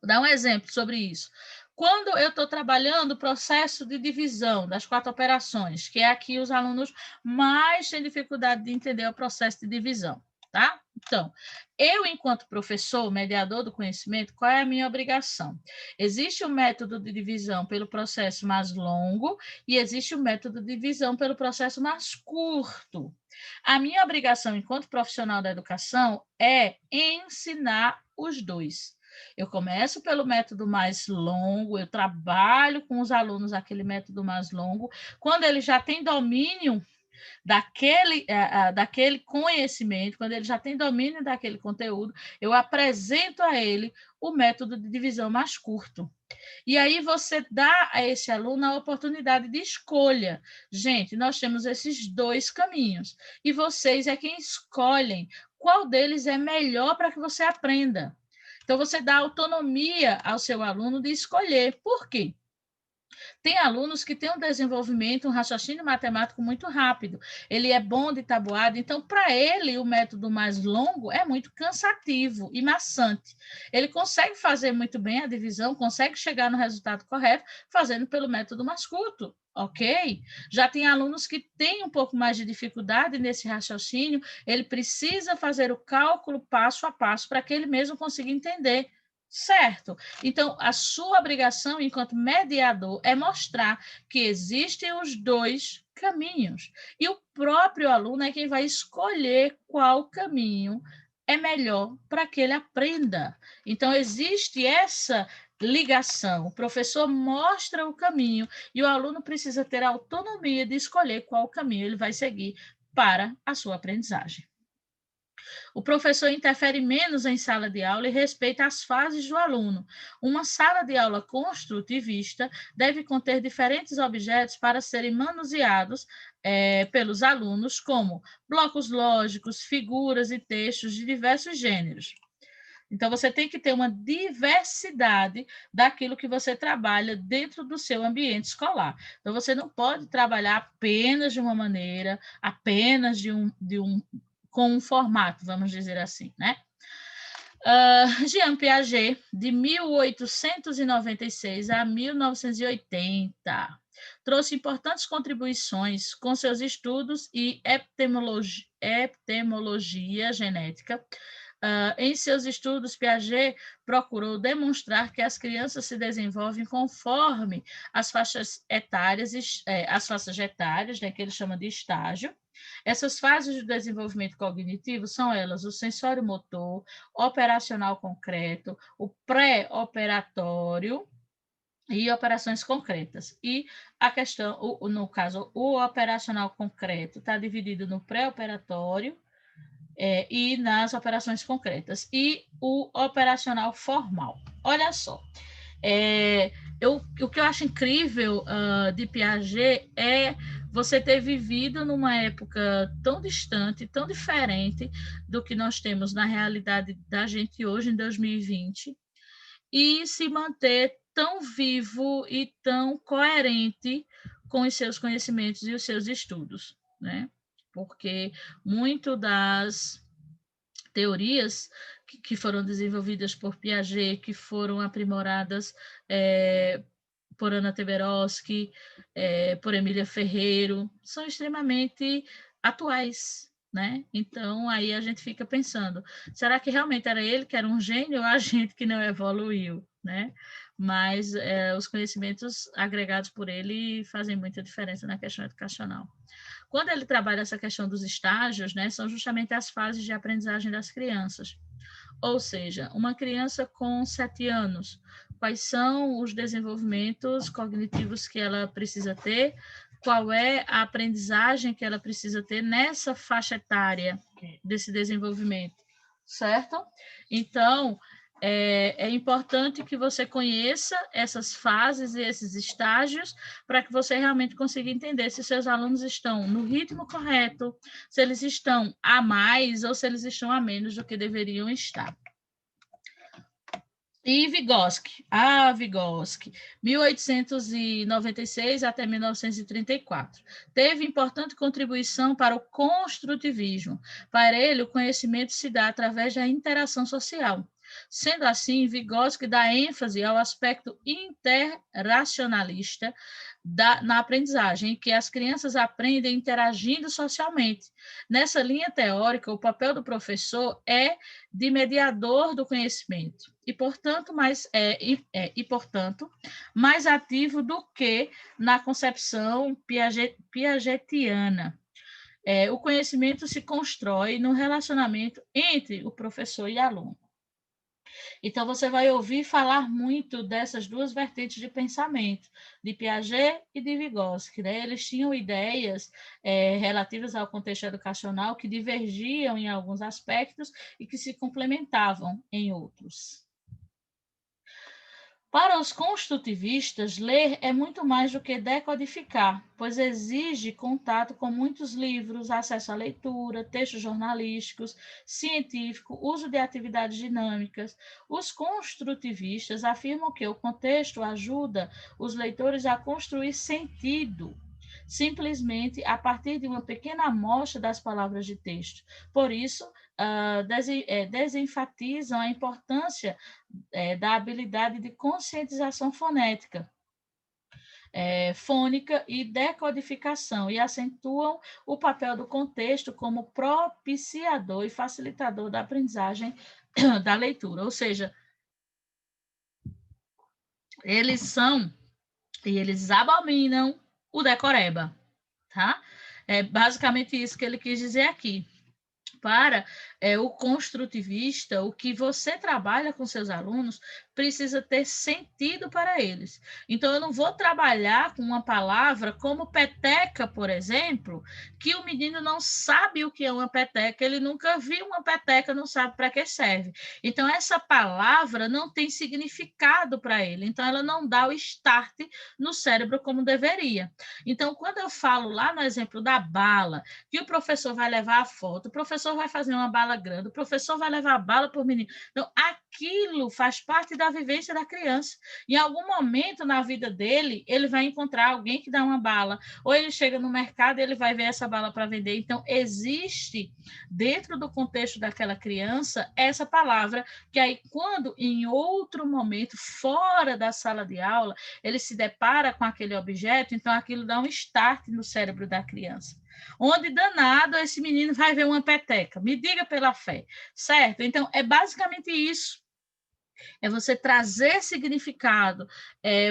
Vou dar um exemplo sobre isso. Quando eu estou trabalhando o processo de divisão das 4 operações, que é aqui os alunos mais têm dificuldade de entender o processo de divisão, tá? Então, eu, enquanto professor, mediador do conhecimento, qual é a minha obrigação? Existe o método de divisão pelo processo mais longo e existe o método de divisão pelo processo mais curto. A minha obrigação, enquanto profissional da educação, é ensinar os dois. Eu começo pelo método mais longo, eu trabalho com os alunos aquele método mais longo. Quando ele já tem domínio daquele conhecimento, quando ele já tem domínio daquele conteúdo, eu apresento a ele o método de divisão mais curto. E aí você dá a esse aluno a oportunidade de escolha. Gente, nós temos esses 2 caminhos, e vocês é quem escolhem qual deles é melhor para que você aprenda. Então, você dá autonomia ao seu aluno de escolher. Por quê? Tem alunos que têm um desenvolvimento, um raciocínio matemático muito rápido. Ele é bom de tabuada, então, para ele, o método mais longo é muito cansativo e maçante. Ele consegue fazer muito bem a divisão, consegue chegar no resultado correto, fazendo pelo método mais curto. Ok? Já tem alunos que têm um pouco mais de dificuldade nesse raciocínio, ele precisa fazer o cálculo passo a passo para que ele mesmo consiga entender. Certo. Então, a sua obrigação enquanto mediador é mostrar que existem os 2 caminhos. E o próprio aluno é quem vai escolher qual caminho é melhor para que ele aprenda. Então, existe essa ligação. O professor mostra o caminho e o aluno precisa ter a autonomia de escolher qual caminho ele vai seguir para a sua aprendizagem. O professor interfere menos em sala de aula e respeita as fases do aluno. Uma sala de aula construtivista deve conter diferentes objetos para serem manuseados pelos alunos, como blocos lógicos, figuras e textos de diversos gêneros. Então, você tem que ter uma diversidade daquilo que você trabalha dentro do seu ambiente escolar. Então, você não pode trabalhar apenas de uma maneira, apenas com um formato, vamos dizer assim, né? Jean Piaget, de 1896 a 1980, trouxe importantes contribuições com seus estudos e epistemologia genética. Em seus estudos, Piaget procurou demonstrar que as crianças se desenvolvem conforme as faixas etárias, né, que ele chama de estágio. Essas fases de desenvolvimento cognitivo são elas o sensório-motor, operacional concreto, o pré-operatório e operações concretas. E a questão, no caso, o operacional concreto está dividido no pré-operatório, e nas operações concretas. E o operacional formal. Olha só, o que eu acho incrível de Piaget é você ter vivido numa época tão distante, tão diferente do que nós temos na realidade da gente hoje, em 2020, e se manter tão vivo e tão coerente com os seus conhecimentos e os seus estudos, né? Porque muito das teorias que foram desenvolvidas por Piaget, que foram aprimoradas por Ana Teberoski, por Emília Ferreiro, são extremamente atuais, né? Então, aí a gente fica pensando, será que realmente era ele que era um gênio ou a gente que não evoluiu, né? Mas os conhecimentos agregados por ele fazem muita diferença na questão educacional. Quando ele trabalha essa questão dos estágios, né, são justamente as fases de aprendizagem das crianças. Ou seja, uma criança com 7 anos, quais são os desenvolvimentos cognitivos que ela precisa ter, qual é a aprendizagem que ela precisa ter nessa faixa etária desse desenvolvimento, certo? Então, é importante que você conheça essas fases e esses estágios para que você realmente consiga entender se seus alunos estão no ritmo correto, se eles estão a mais ou se eles estão a menos do que deveriam estar. E Vygotsky, Vygotsky, 1896 até 1934. Teve importante contribuição para o construtivismo. Para ele, o conhecimento se dá através da interação social. Sendo assim, Vygotsky dá ênfase ao aspecto interracionalista na aprendizagem, em que as crianças aprendem interagindo socialmente. Nessa linha teórica, o papel do professor é de mediador do conhecimento e, portanto, mais ativo do que na concepção piagetiana. O conhecimento se constrói no relacionamento entre o professor e aluno. Então, você vai ouvir falar muito dessas duas vertentes de pensamento, de Piaget e de Vygotsky, né? Eles tinham ideias relativas ao contexto educacional que divergiam em alguns aspectos e que se complementavam em outros. Para os construtivistas, ler é muito mais do que decodificar, pois exige contato com muitos livros, acesso à leitura, textos jornalísticos, científico, uso de atividades dinâmicas. Os construtivistas afirmam que o contexto ajuda os leitores a construir sentido, simplesmente a partir de uma pequena amostra das palavras de texto. Por isso, desenfatizam a importância da habilidade de conscientização fonética, fônica e decodificação, e acentuam o papel do contexto como propiciador e facilitador da aprendizagem da leitura. Ou seja, eles abominam o decoreba, tá? É basicamente isso que ele quis dizer aqui. Para o construtivista, o que você trabalha com seus alunos precisa ter sentido para eles. Então, eu não vou trabalhar com uma palavra como peteca, por exemplo, que o menino não sabe o que é uma peteca, ele nunca viu uma peteca, não sabe para que serve. Então, essa palavra não tem significado para ele, então ela não dá o start no cérebro como deveria. Então, quando eu falo lá no exemplo da bala, que o professor vai levar a foto, o professor vai fazer uma bala grande, o professor vai levar a bala para o menino. Então, aquilo faz parte da vivência da criança. Em algum momento na vida dele, ele vai encontrar alguém que dá uma bala, ou ele chega no mercado e ele vai ver essa bala para vender. Então, existe dentro do contexto daquela criança essa palavra, que aí quando em outro momento, fora da sala de aula, ele se depara com aquele objeto, então aquilo dá um start no cérebro da criança. Onde danado esse menino vai ver uma peteca? Me diga pela fé, certo? Então, é basicamente isso. É você trazer significado,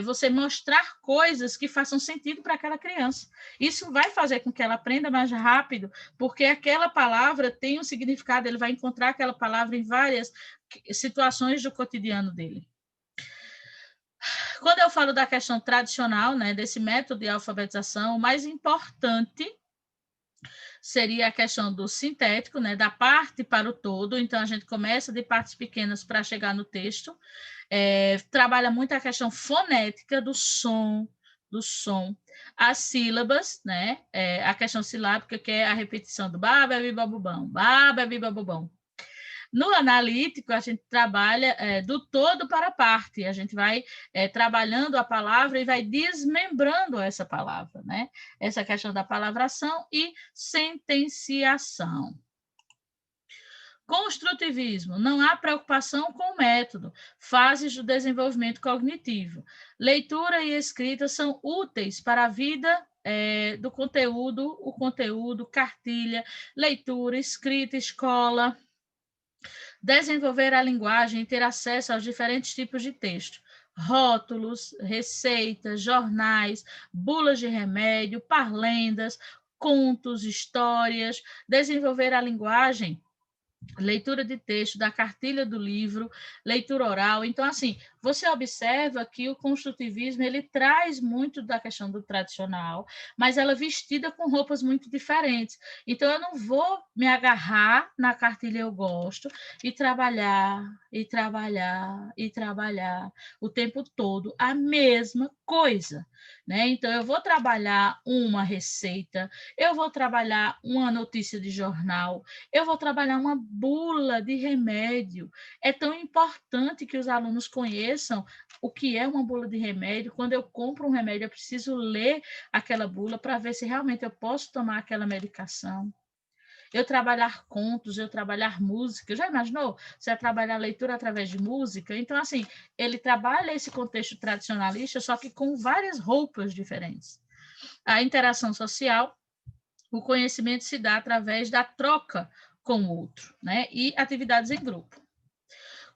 você mostrar coisas que façam sentido para aquela criança. Isso vai fazer com que ela aprenda mais rápido, porque aquela palavra tem um significado, ele vai encontrar aquela palavra em várias situações do cotidiano dele. Quando eu falo da questão tradicional, né, desse método de alfabetização, o mais importante seria a questão do sintético, né, da parte para o todo. Então, a gente começa de partes pequenas para chegar no texto. Trabalha muito a questão fonética do som, as sílabas, né, a questão silábica, que é a repetição do baba, bibabubão, baba, bibabubão. No analítico, a gente trabalha do todo para a parte, a gente vai trabalhando a palavra e vai desmembrando essa palavra, né? Essa questão da palavração e sentenciação. Construtivismo, não há preocupação com o método, fases do desenvolvimento cognitivo. Leitura e escrita são úteis para a vida do conteúdo, o conteúdo, cartilha, leitura, escrita, escola. Desenvolver a linguagem e ter acesso aos diferentes tipos de texto, rótulos, receitas, jornais, bulas de remédio, parlendas, contos, histórias, desenvolver a linguagem, leitura de texto, da cartilha do livro, leitura oral. Então, assim, você observa que o construtivismo ele traz muito da questão do tradicional, mas ela vestida com roupas muito diferentes. Então, eu não vou me agarrar na cartilha eu gosto e trabalhar, e trabalhar, e trabalhar o tempo todo a mesma coisa, né? Então, eu vou trabalhar uma receita, eu vou trabalhar uma notícia de jornal, eu vou trabalhar uma bula de remédio. É tão importante que os alunos conheçam o que é uma bula de remédio. Quando eu compro um remédio, eu preciso ler aquela bula para ver se realmente eu posso tomar aquela medicação. Eu trabalhar contos, eu trabalhar música. Já imaginou? Você vai trabalhar leitura através de música? Então, assim, ele trabalha esse contexto tradicionalista, só que com várias roupas diferentes. A interação social, o conhecimento se dá através da troca com o outro, né? E atividades em grupo.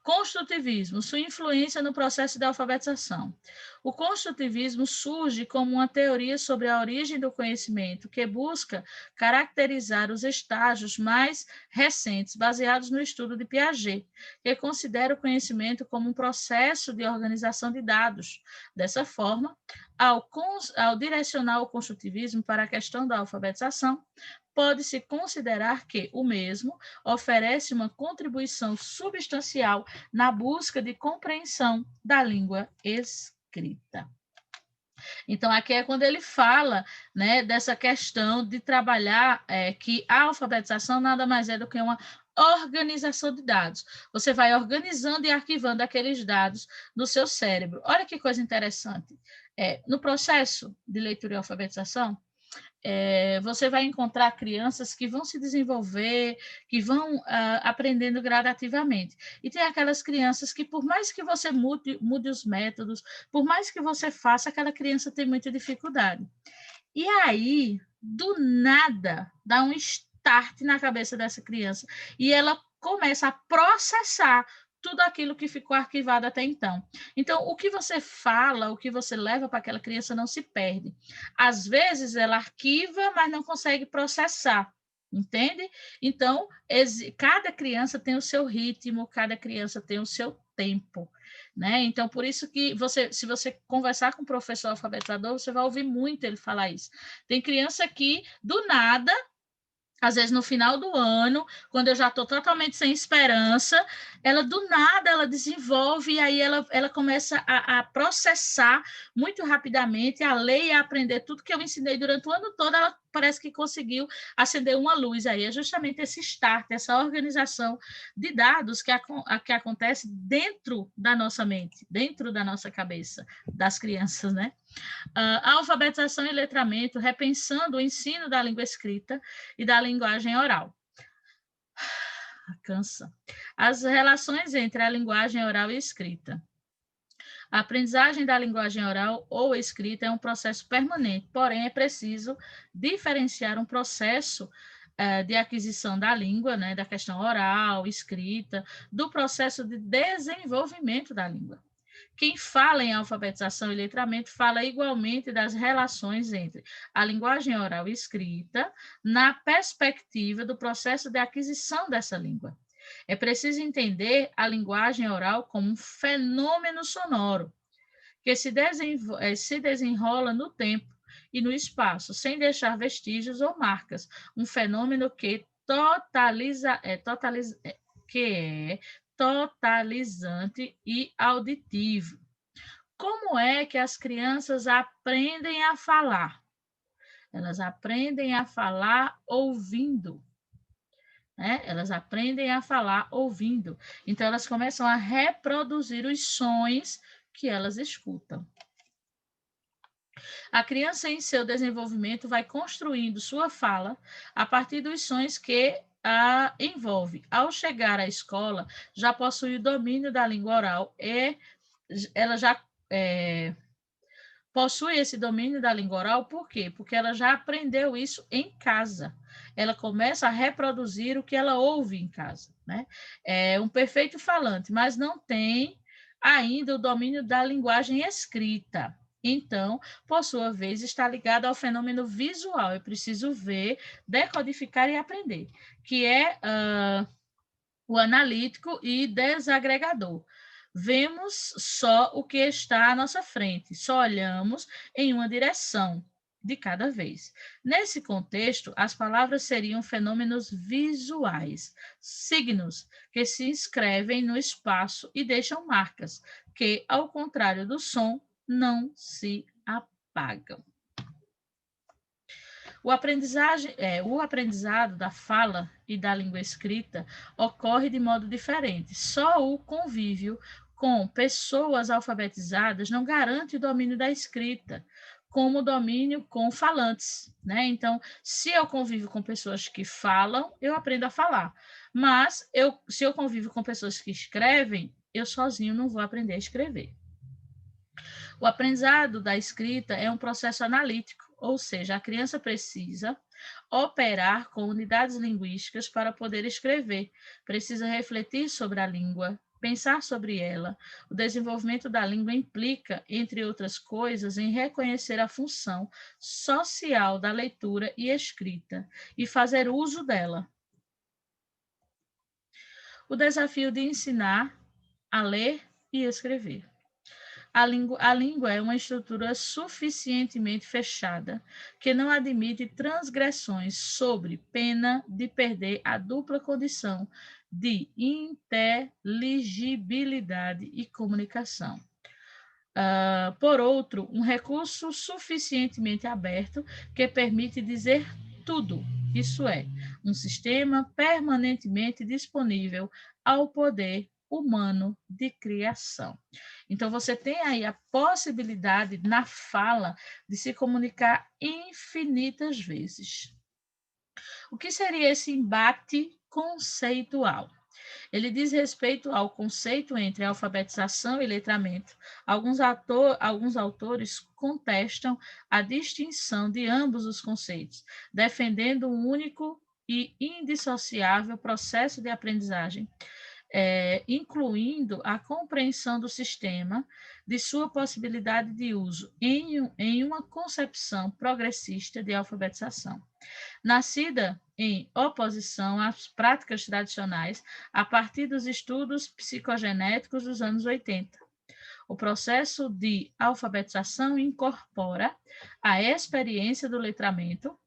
Construtivismo, sua influência no processo de alfabetização. O construtivismo surge como uma teoria sobre a origem do conhecimento que busca caracterizar os estágios mais recentes, baseados no estudo de Piaget, que considera o conhecimento como um processo de organização de dados. Dessa forma, ao direcionar o construtivismo para a questão da alfabetização, pode-se considerar que o mesmo oferece uma contribuição substancial na busca de compreensão da língua escrita. Então, aqui é quando ele fala, né, dessa questão de trabalhar que a alfabetização nada mais é do que uma organização de dados. Você vai organizando e arquivando aqueles dados no seu cérebro. Olha que coisa interessante. No processo de leitura e alfabetização, você vai encontrar crianças que vão se desenvolver, que vão aprendendo gradativamente. E tem aquelas crianças que, por mais que você mude os métodos, por mais que você faça, aquela criança tem muita dificuldade. E aí, do nada, dá um start na cabeça dessa criança e ela começa a processar tudo aquilo que ficou arquivado até então. Então, o que você fala, o que você leva para aquela criança não se perde. Às vezes, ela arquiva, mas não consegue processar. Entende? Então, cada criança tem o seu ritmo, cada criança tem o seu tempo, né? Então, por isso que se você conversar com o professor alfabetizador, você vai ouvir muito ele falar isso. Tem criança que, do nada, às vezes no final do ano, quando eu já estou totalmente sem esperança, ela do nada ela desenvolve e aí ela começa a processar muito rapidamente, a ler e a aprender tudo que eu ensinei durante o ano todo, ela parece que conseguiu acender uma luz aí. É justamente esse start, essa organização de dados que acontece dentro da nossa mente, dentro da nossa cabeça, das crianças, né? A alfabetização e letramento, repensando o ensino da língua escrita e da linguagem oral. Cansa. As relações entre a linguagem oral e escrita. A aprendizagem da linguagem oral ou escrita é um processo permanente, porém é preciso diferenciar um processo de aquisição da língua, né, da questão oral, escrita, do processo de desenvolvimento da língua. Quem fala em alfabetização e letramento fala igualmente das relações entre a linguagem oral e escrita na perspectiva do processo de aquisição dessa língua. É preciso entender a linguagem oral como um fenômeno sonoro que se desenrola no tempo e no espaço, sem deixar vestígios ou marcas. Um fenômeno que é totalizante e auditivo. Como é que as crianças aprendem a falar? Elas aprendem a falar ouvindo. Né? Elas aprendem a falar ouvindo. Então, elas começam a reproduzir os sons que elas escutam. A criança, em seu desenvolvimento, vai construindo sua fala a partir dos sons que a envolve. Ao chegar à escola, já possui o domínio da língua oral e ela já possui esse domínio da língua oral, por quê? Porque ela já aprendeu isso em casa. Ela começa a reproduzir o que ela ouve em casa, né? É um perfeito falante, mas não tem ainda o domínio da linguagem escrita. Então, por sua vez, está ligado ao fenômeno visual. Eu preciso ver, decodificar e aprender, que é o analítico e desagregador. vemos só o que está à nossa frente, só olhamos em uma direção de cada vez. Nesse contexto, as palavras seriam fenômenos visuais, signos que se inscrevem no espaço e deixam marcas, que, ao contrário do som, não se apagam. O aprendizado da fala e da língua escrita ocorre de modo diferente. Só o convívio com pessoas alfabetizadas não garante o domínio da escrita, como o domínio com falantes, né? Então, se eu convivo com pessoas que falam, eu aprendo a falar. Mas se eu convivo com pessoas que escrevem, eu sozinho não vou aprender a escrever. O aprendizado da escrita é um processo analítico, ou seja, a criança precisa operar com unidades linguísticas para poder escrever, precisa refletir sobre a língua, pensar sobre ela. O desenvolvimento da língua implica, entre outras coisas, em reconhecer a função social da leitura e escrita e fazer uso dela. O desafio de ensinar a ler e escrever. A língua é uma estrutura suficientemente fechada que não admite transgressões sobre pena de perder a dupla condição de inteligibilidade e comunicação. Por outro, um recurso suficientemente aberto que permite dizer tudo, isso é, um sistema permanentemente disponível ao poder humano de criação. Então, você tem aí a possibilidade na fala de se comunicar infinitas vezes. O que seria esse embate conceitual? Ele diz respeito ao conceito entre alfabetização e letramento. Alguns autores contestam a distinção de ambos os conceitos, defendendo um único e indissociável processo de aprendizagem, incluindo a compreensão do sistema, de sua possibilidade de uso em uma concepção progressista de alfabetização. Nascida em oposição às práticas tradicionais a partir dos estudos psicogenéticos dos anos 80. O processo de alfabetização incorpora a experiência do letramento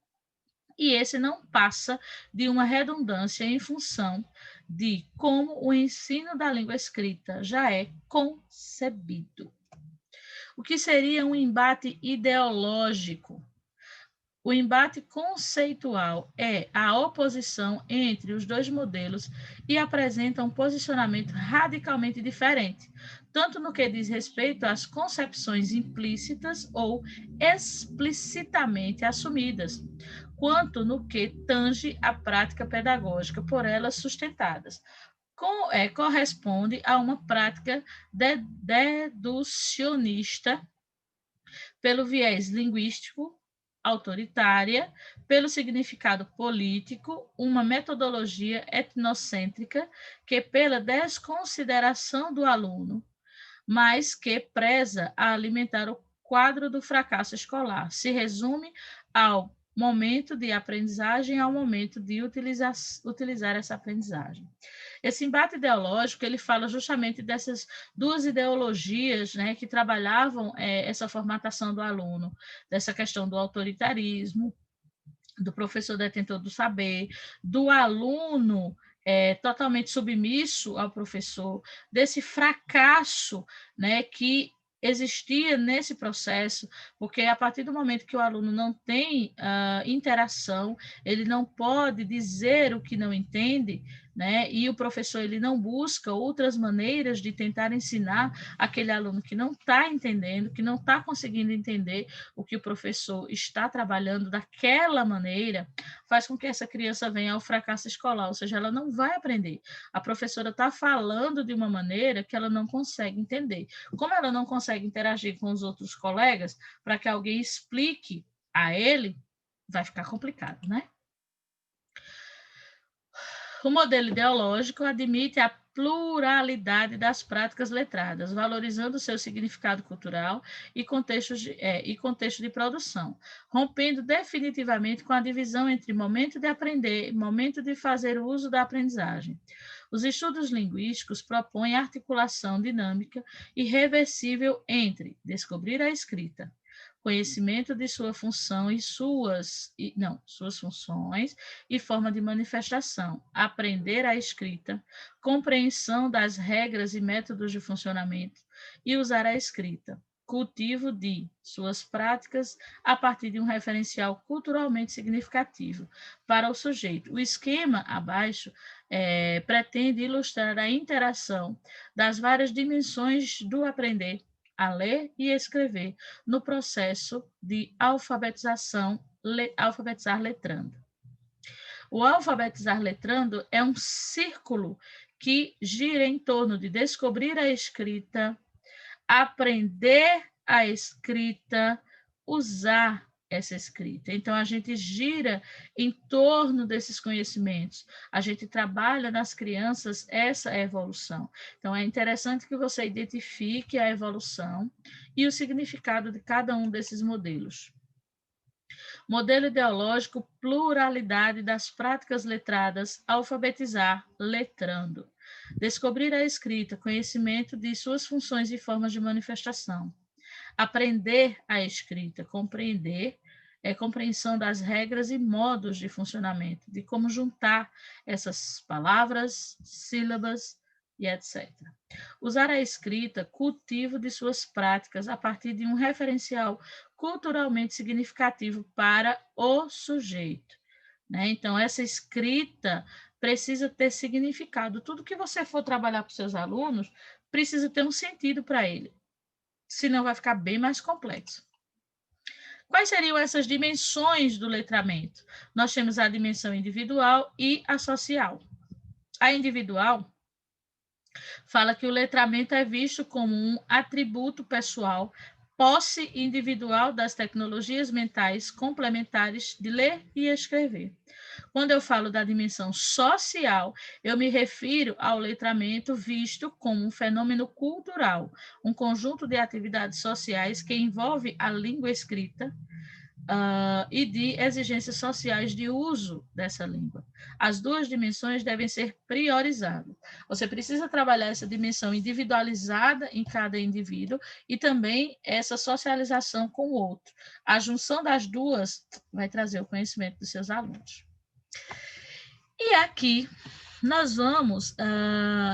e esse não passa de uma redundância em função de como o ensino da língua escrita já é concebido. O que seria um embate ideológico? O embate conceitual é a oposição entre os dois modelos e apresenta um posicionamento radicalmente diferente, tanto no que diz respeito às concepções implícitas ou explicitamente assumidas, quanto no que tange à prática pedagógica por elas sustentadas. Corresponde a uma prática deducionista pelo viés linguístico, autoritária, pelo significado político, uma metodologia etnocêntrica que, pela desconsideração do aluno, mas que preza a alimentar o quadro do fracasso escolar, se resume ao momento de aprendizagem ao momento de utilizar essa aprendizagem. Esse embate ideológico, ele fala justamente dessas duas ideologias, né, que trabalhavam essa formatação do aluno, dessa questão do autoritarismo, do professor detentor do saber, do aluno totalmente submisso ao professor, desse fracasso, né, que existia nesse processo, porque a partir do momento que o aluno não tem interação, ele não pode dizer o que não entende, né? E o professor ele não busca outras maneiras de tentar ensinar aquele aluno que não está entendendo, que não está conseguindo entender o que o professor está trabalhando daquela maneira, faz com que essa criança venha ao fracasso escolar, ou seja, ela não vai aprender. A professora está falando de uma maneira que ela não consegue entender. Como ela não consegue interagir com os outros colegas, para que alguém explique a ele, vai ficar complicado, né? O modelo ideológico admite a pluralidade das práticas letradas, valorizando seu significado cultural e contexto de produção, rompendo definitivamente com a divisão entre momento de aprender e momento de fazer uso da aprendizagem. Os estudos linguísticos propõem articulação dinâmica e reversível entre descobrir a escrita, conhecimento de sua função e suas funções e forma de manifestação, aprender a escrita, compreensão das regras e métodos de funcionamento e usar a escrita, cultivo de suas práticas a partir de um referencial culturalmente significativo para o sujeito. O esquema abaixo pretende ilustrar a interação das várias dimensões do aprender a ler e escrever no processo de alfabetizar letrando. O alfabetizar letrando é um círculo que gira em torno de descobrir a escrita, aprender a escrita, usar essa escrita. Então, a gente gira em torno desses conhecimentos. A gente trabalha nas crianças essa evolução. Então, é interessante que você identifique a evolução e o significado de cada um desses modelos. Modelo ideológico, pluralidade das práticas letradas, alfabetizar, letrando. Descobrir a escrita, conhecimento de suas funções e formas de manifestação. Aprender a escrita, compreender, compreensão das regras e modos de funcionamento, de como juntar essas palavras, sílabas e etc. Usar a escrita, cultivo de suas práticas a partir de um referencial culturalmente significativo para o sujeito. Né? Então, essa escrita precisa ter significado. Tudo que você for trabalhar para os seus alunos precisa ter um sentido para ele, senão vai ficar bem mais complexo. Quais seriam essas dimensões do letramento? Nós temos a dimensão individual e a social. A individual fala que o letramento é visto como um atributo pessoal, posse individual das tecnologias mentais complementares de ler e escrever. Quando eu falo da dimensão social, eu me refiro ao letramento visto como um fenômeno cultural, um conjunto de atividades sociais que envolve a língua escrita, e de exigências sociais de uso dessa língua. As duas dimensões devem ser priorizadas. Você precisa trabalhar essa dimensão individualizada em cada indivíduo e também essa socialização com o outro. A junção das duas vai trazer o conhecimento dos seus alunos. E aqui nós vamos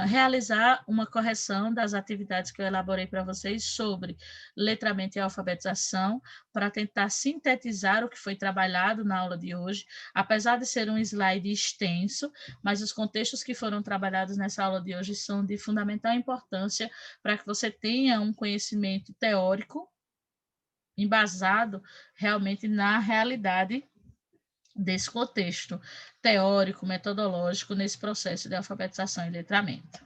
realizar uma correção das atividades que eu elaborei para vocês sobre letramento e alfabetização, para tentar sintetizar o que foi trabalhado na aula de hoje, apesar de ser um slide extenso, mas os contextos que foram trabalhados nessa aula de hoje são de fundamental importância para que você tenha um conhecimento teórico embasado realmente na realidade desse contexto teórico, metodológico, nesse processo de alfabetização e letramento.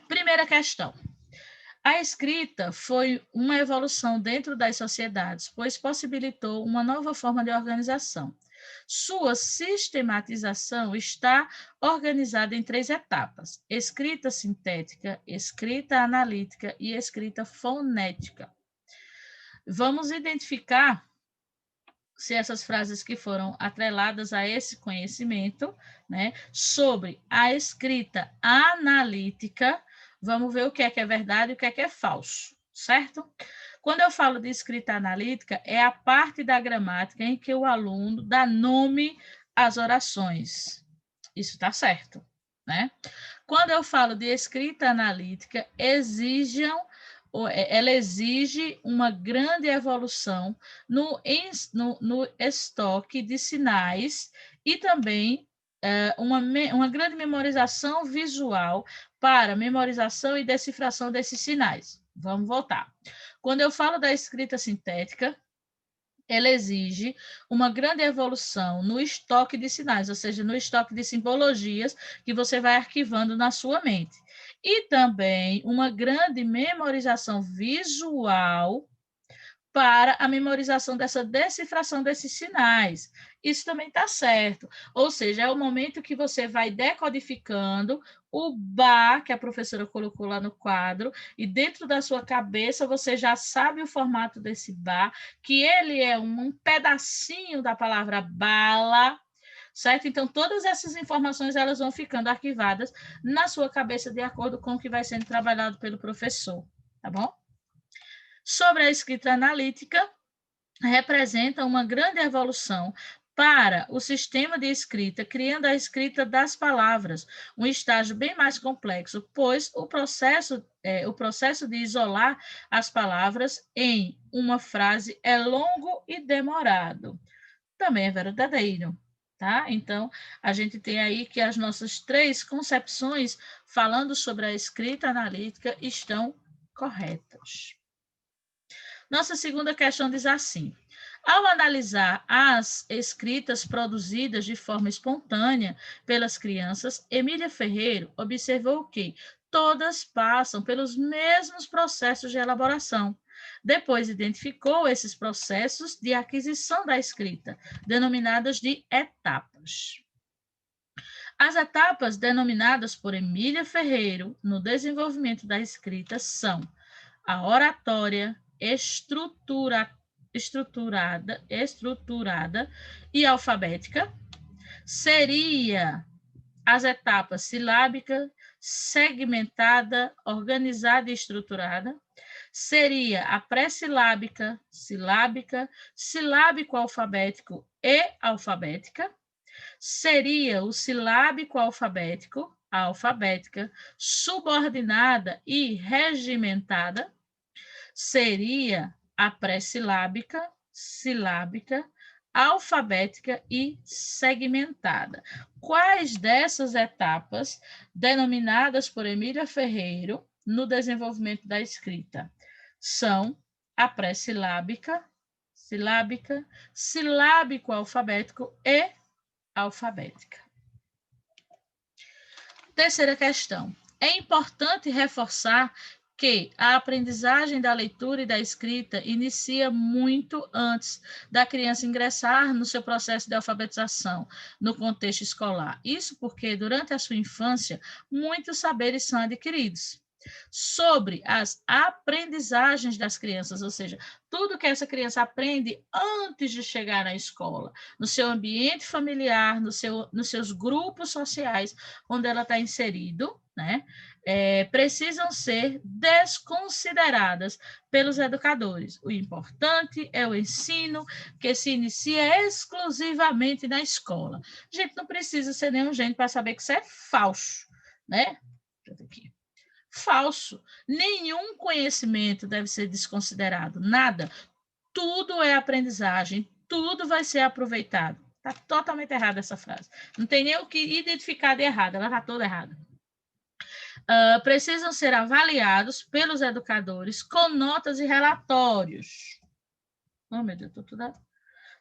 Primeira questão. A escrita foi uma evolução dentro das sociedades, pois possibilitou uma nova forma de organização. Sua sistematização está organizada em 3 etapas: escrita sintética, escrita analítica e escrita fonética. Vamos identificar se essas frases que foram atreladas a esse conhecimento, né, sobre a escrita analítica, vamos ver o que é verdade e o que é falso, certo? Quando eu falo de escrita analítica, é a parte da gramática em que o aluno dá nome às orações. Isso está certo, né? Quando eu falo de escrita analítica, ela exige uma grande evolução no estoque de sinais e também uma grande memorização visual para memorização e decifração desses sinais. Vamos voltar. Quando eu falo da escrita sintética, ela exige uma grande evolução no estoque de sinais, ou seja, no estoque de simbologias que você vai arquivando na sua mente. E também uma grande memorização visual para a memorização dessa decifração desses sinais. Isso também está certo. Ou seja, é o momento que você vai decodificando o bar que a professora colocou lá no quadro, e dentro da sua cabeça você já sabe o formato desse bar, que ele é um pedacinho da palavra bala, certo? Então, todas essas informações elas vão ficando arquivadas na sua cabeça de acordo com o que vai sendo trabalhado pelo professor, tá bom? Sobre a escrita analítica, representa uma grande evolução para o sistema de escrita, criando a escrita das palavras, um estágio bem mais complexo, pois o processo de isolar as palavras em uma frase é longo e demorado. Também é verdadeiro, tá? Então, a gente tem aí que as nossas 3 concepções falando sobre a escrita analítica estão corretas. Nossa segunda questão diz assim: ao analisar as escritas produzidas de forma espontânea pelas crianças, Emília Ferreiro observou que todas passam pelos mesmos processos de elaboração. Depois identificou esses processos de aquisição da escrita, denominadas de etapas. As etapas denominadas por Emília Ferreiro no desenvolvimento da escrita são a oratória, estruturada e alfabética. Seria as etapas silábica, segmentada, organizada e estruturada. Seria a pré-silábica, silábica, silábico-alfabético e alfabética. Seria o silábico-alfabético, a alfabética, subordinada e regimentada. Seria a pré-silábica, silábica, alfabética e segmentada. Quais dessas etapas, denominadas por Emília Ferreiro no desenvolvimento da escrita, são a pré-silábica, silábica, silábico-alfabético e alfabética? Terceira questão. É importante reforçar que a aprendizagem da leitura e da escrita inicia muito antes da criança ingressar no seu processo de alfabetização no contexto escolar. Isso porque, durante a sua infância, muitos saberes são adquiridos. Sobre as aprendizagens das crianças, ou seja, tudo que essa criança aprende antes de chegar na escola, no seu ambiente familiar, nos seus grupos sociais, onde ela está inserido, né? Precisam ser desconsideradas pelos educadores. O importante é o ensino que se inicia exclusivamente na escola. A gente não precisa ser nenhum gênio para saber que isso é falso, né? Aqui. Falso. Nenhum conhecimento deve ser desconsiderado, nada. Tudo é aprendizagem, tudo vai ser aproveitado. Está totalmente errada essa frase. Não tem nem o que identificar de errado, ela está toda errada. Precisam ser avaliados pelos educadores com notas e relatórios. Oh, meu Deus, estou toda...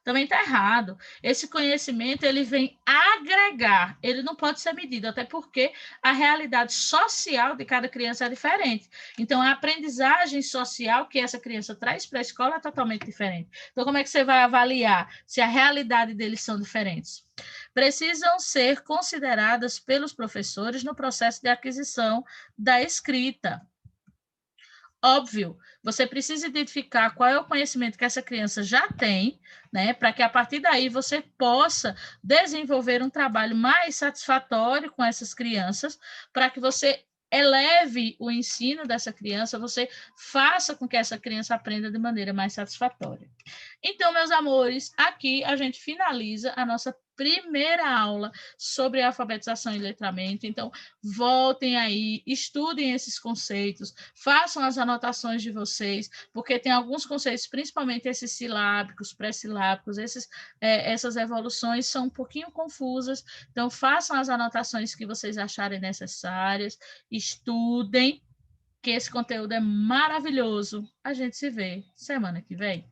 Também está errado. Esse conhecimento ele vem agregar, ele não pode ser medido, até porque a realidade social de cada criança é diferente. Então, a aprendizagem social que essa criança traz para a escola é totalmente diferente. Então, como é que você vai avaliar se a realidade deles são diferentes? Precisam ser consideradas pelos professores no processo de aquisição da escrita. Óbvio, você precisa identificar qual é o conhecimento que essa criança já tem, né, para que a partir daí você possa desenvolver um trabalho mais satisfatório com essas crianças, para que você eleve o ensino dessa criança, você faça com que essa criança aprenda de maneira mais satisfatória. Então, meus amores, aqui a gente finaliza a nossa primeira aula sobre alfabetização e letramento. Então, voltem aí, estudem esses conceitos, façam as anotações de vocês, porque tem alguns conceitos, principalmente esses silábicos, pré-silábicos, essas evoluções são um pouquinho confusas. Então, façam as anotações que vocês acharem necessárias, estudem, que esse conteúdo é maravilhoso. A gente se vê semana que vem.